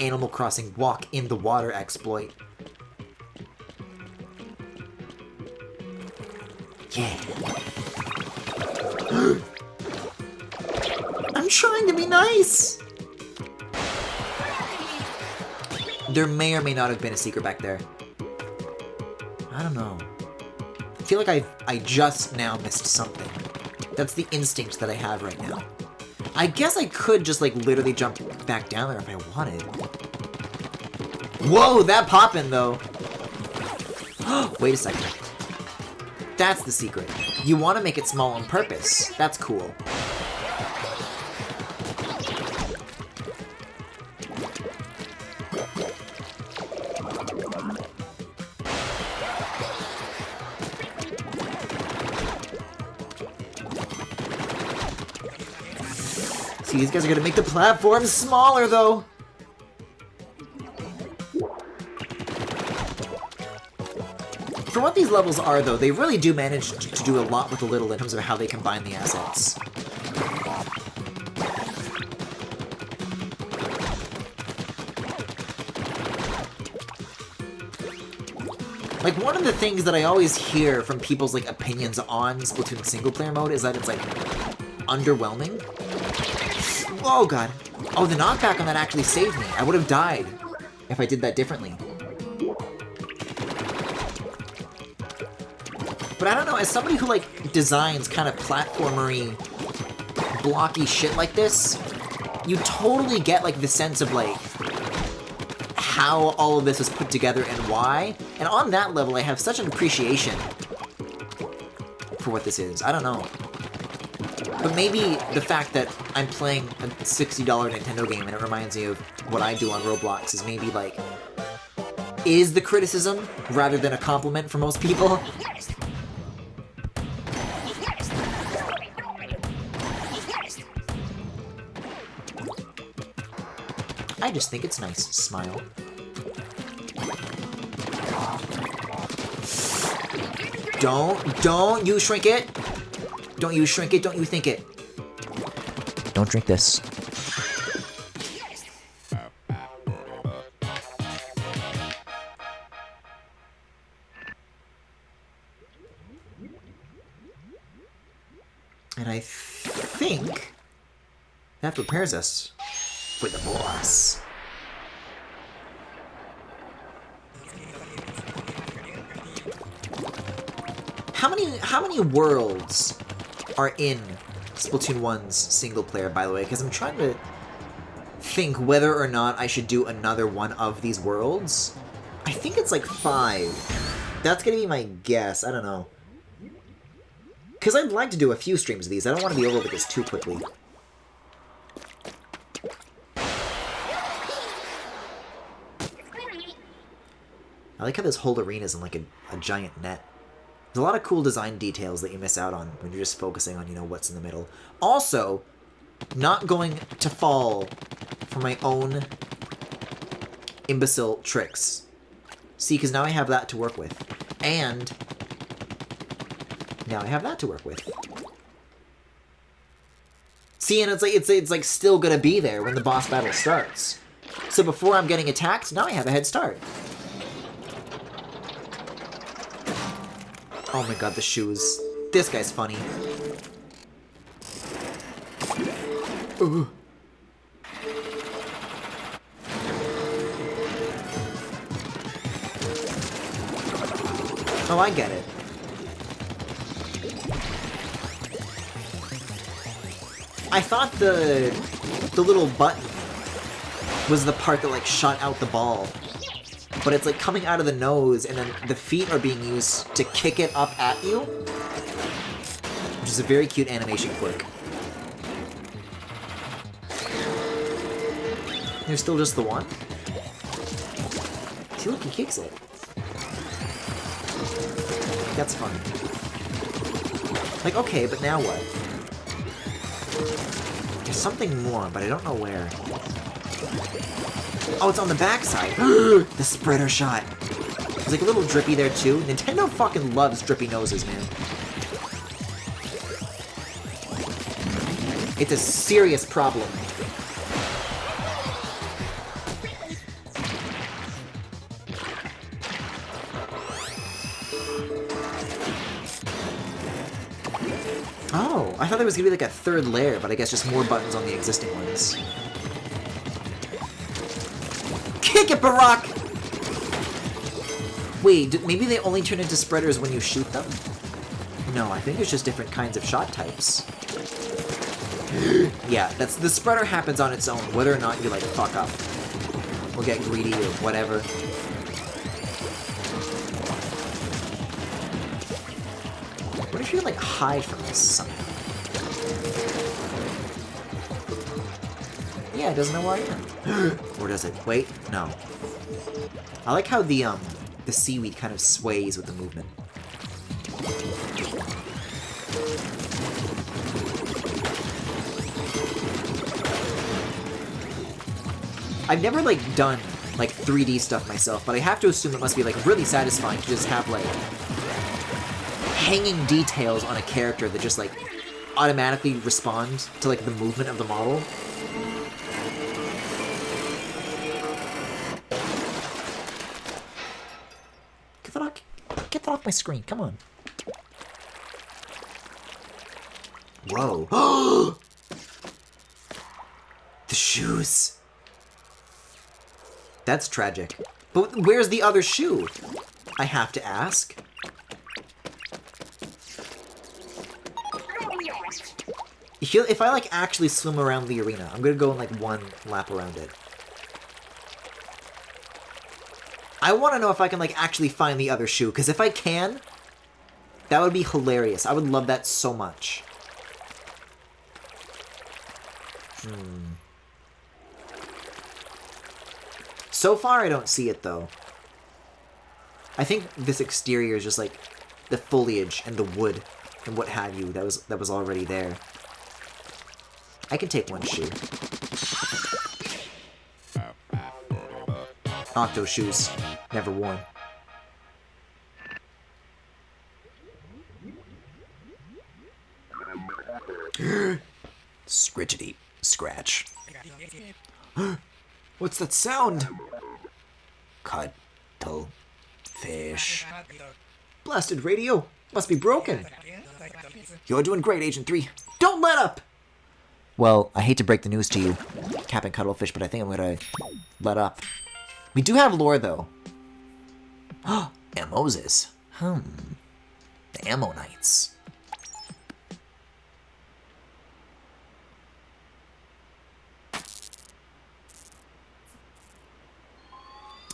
Animal Crossing walk in the water exploit. Yeah. I'm trying to be nice! There may or may not have been a secret back there. I don't know. I feel like I just now missed something. That's the instinct that I have right now. I guess I could just, like, literally jump back down there if I wanted. Whoa, that poppin', though. Wait a second. That's the secret. You want to make it small on purpose. That's cool. See, these guys are gonna make the platform smaller, though. For what these levels are, though, they really do manage to do a lot with a little in terms of how they combine the assets. Like, one of the things that I always hear from people's, like, opinions on Splatoon single-player mode is that it's, like, underwhelming. Oh, God. Oh, the knockback on that actually saved me. I would have died if I did that differently. But I don't know, as somebody who, like, designs kind of platformery, blocky shit like this, you totally get, like, the sense of, like, how all of this was put together and why. And on that level, I have such an appreciation for what this is. I don't know. But maybe the fact that I'm playing a $60 Nintendo game and it reminds me of what I do on Roblox is maybe, like, is the criticism rather than a compliment for most people. I just think it's nice. Smile. Don't you shrink it. Don't you shrink it, don't you think it. Don't drink this. And I think that prepares us for the boss. How many worlds are in Splatoon 1's single player, by the way? Because I'm trying to think whether or not I should do another one of these worlds. I think it's like 5. That's gonna be my guess. I don't know. Because I'd like to do a few streams of these. I don't want to be over with this too quickly. I like how this whole arena is in like a giant net. There's a lot of cool design details that you miss out on when you're just focusing on, you know, what's in the middle. Also, not going to fall for my own imbecile tricks. See, because now I have that to work with. And now I have that to work with. See, and it's like still gonna be there when the boss battle starts. So before I'm getting attacked, now I have a head start. Oh my god, the shoes. This guy's funny. Ooh. Oh, I get it. I thought the little button was the part that like shot out the ball. But it's like coming out of the nose, and then the feet are being used to kick it up at you. Which is a very cute animation quirk. There's still just the one? See, look, he kicks it. That's fun. Like, okay, but now what? There's something more, but I don't know where. Oh, it's on the backside. The spreader shot. There's like a little drippy there too. Nintendo fucking loves drippy noses, man. It's a serious problem. Oh, I thought there was gonna be like a third layer, but I guess just more buttons on the existing ones. Kick it, Barack! Wait, maybe they only turn into spreaders when you shoot them? No, I think it's just different kinds of shot types. Yeah, the spreader happens on its own, whether or not you, like, fuck up. Or get greedy or whatever. What if you, like, hide from this somehow? Yeah, it doesn't know where I am. Or does it? Wait, no. I like how the seaweed kind of sways with the movement. I've never, like, done, like, 3D stuff myself, but I have to assume it must be, like, really satisfying to just have, like, hanging details on a character that just, like, automatically respond to, like, the movement of the model. Get that off my screen, come on. Whoa. The shoes. That's tragic. But where's the other shoe? I have to ask. If I, like, actually swim around the arena, I'm gonna go in, like, one lap around it. I want to know if I can, like, actually find the other shoe, because if I can, that would be hilarious. I would love that so much. So far, I don't see it, though. I think this exterior is just, like, the foliage and the wood and what have you that was already there. I can take one shoe. Octo shoes. Never worn. Scritchity. Scratch. What's that sound? Cuttle fish. Blasted radio. Must be broken. You're doing great, Agent 3. Don't let up! Well, I hate to break the news to you, Captain Cuttlefish, but I think I'm gonna let up. We do have lore, though. Moses. The Ammonites.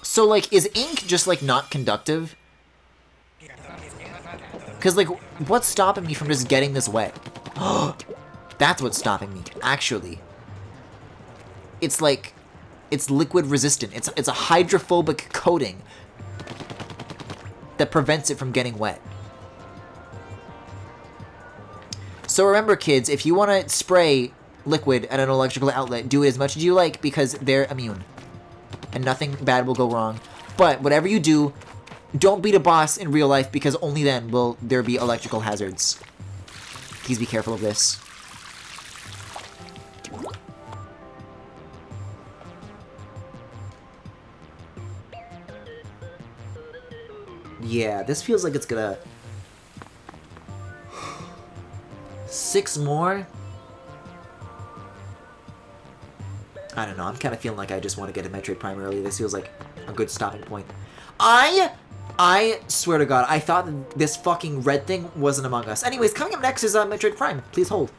So, like, is ink just, like, not conductive? Because, like, what's stopping me from just getting this wet? That's what's stopping me, actually. It's, like, it's liquid resistant. It's a hydrophobic coating that prevents it from getting wet. So remember, kids, if you want to spray liquid at an electrical outlet, do it as much as you like, because they're immune. And nothing bad will go wrong. But whatever you do, don't beat a boss in real life, because only then will there be electrical hazards. Please be careful of this. Yeah, this feels like it's gonna... 6 more? I don't know, I'm kind of feeling like I just want to get a Metroid Prime early. This feels like a good stopping point. I swear to God, I thought this fucking red thing wasn't Among Us. Anyways, coming up next is Metroid Prime. Please hold.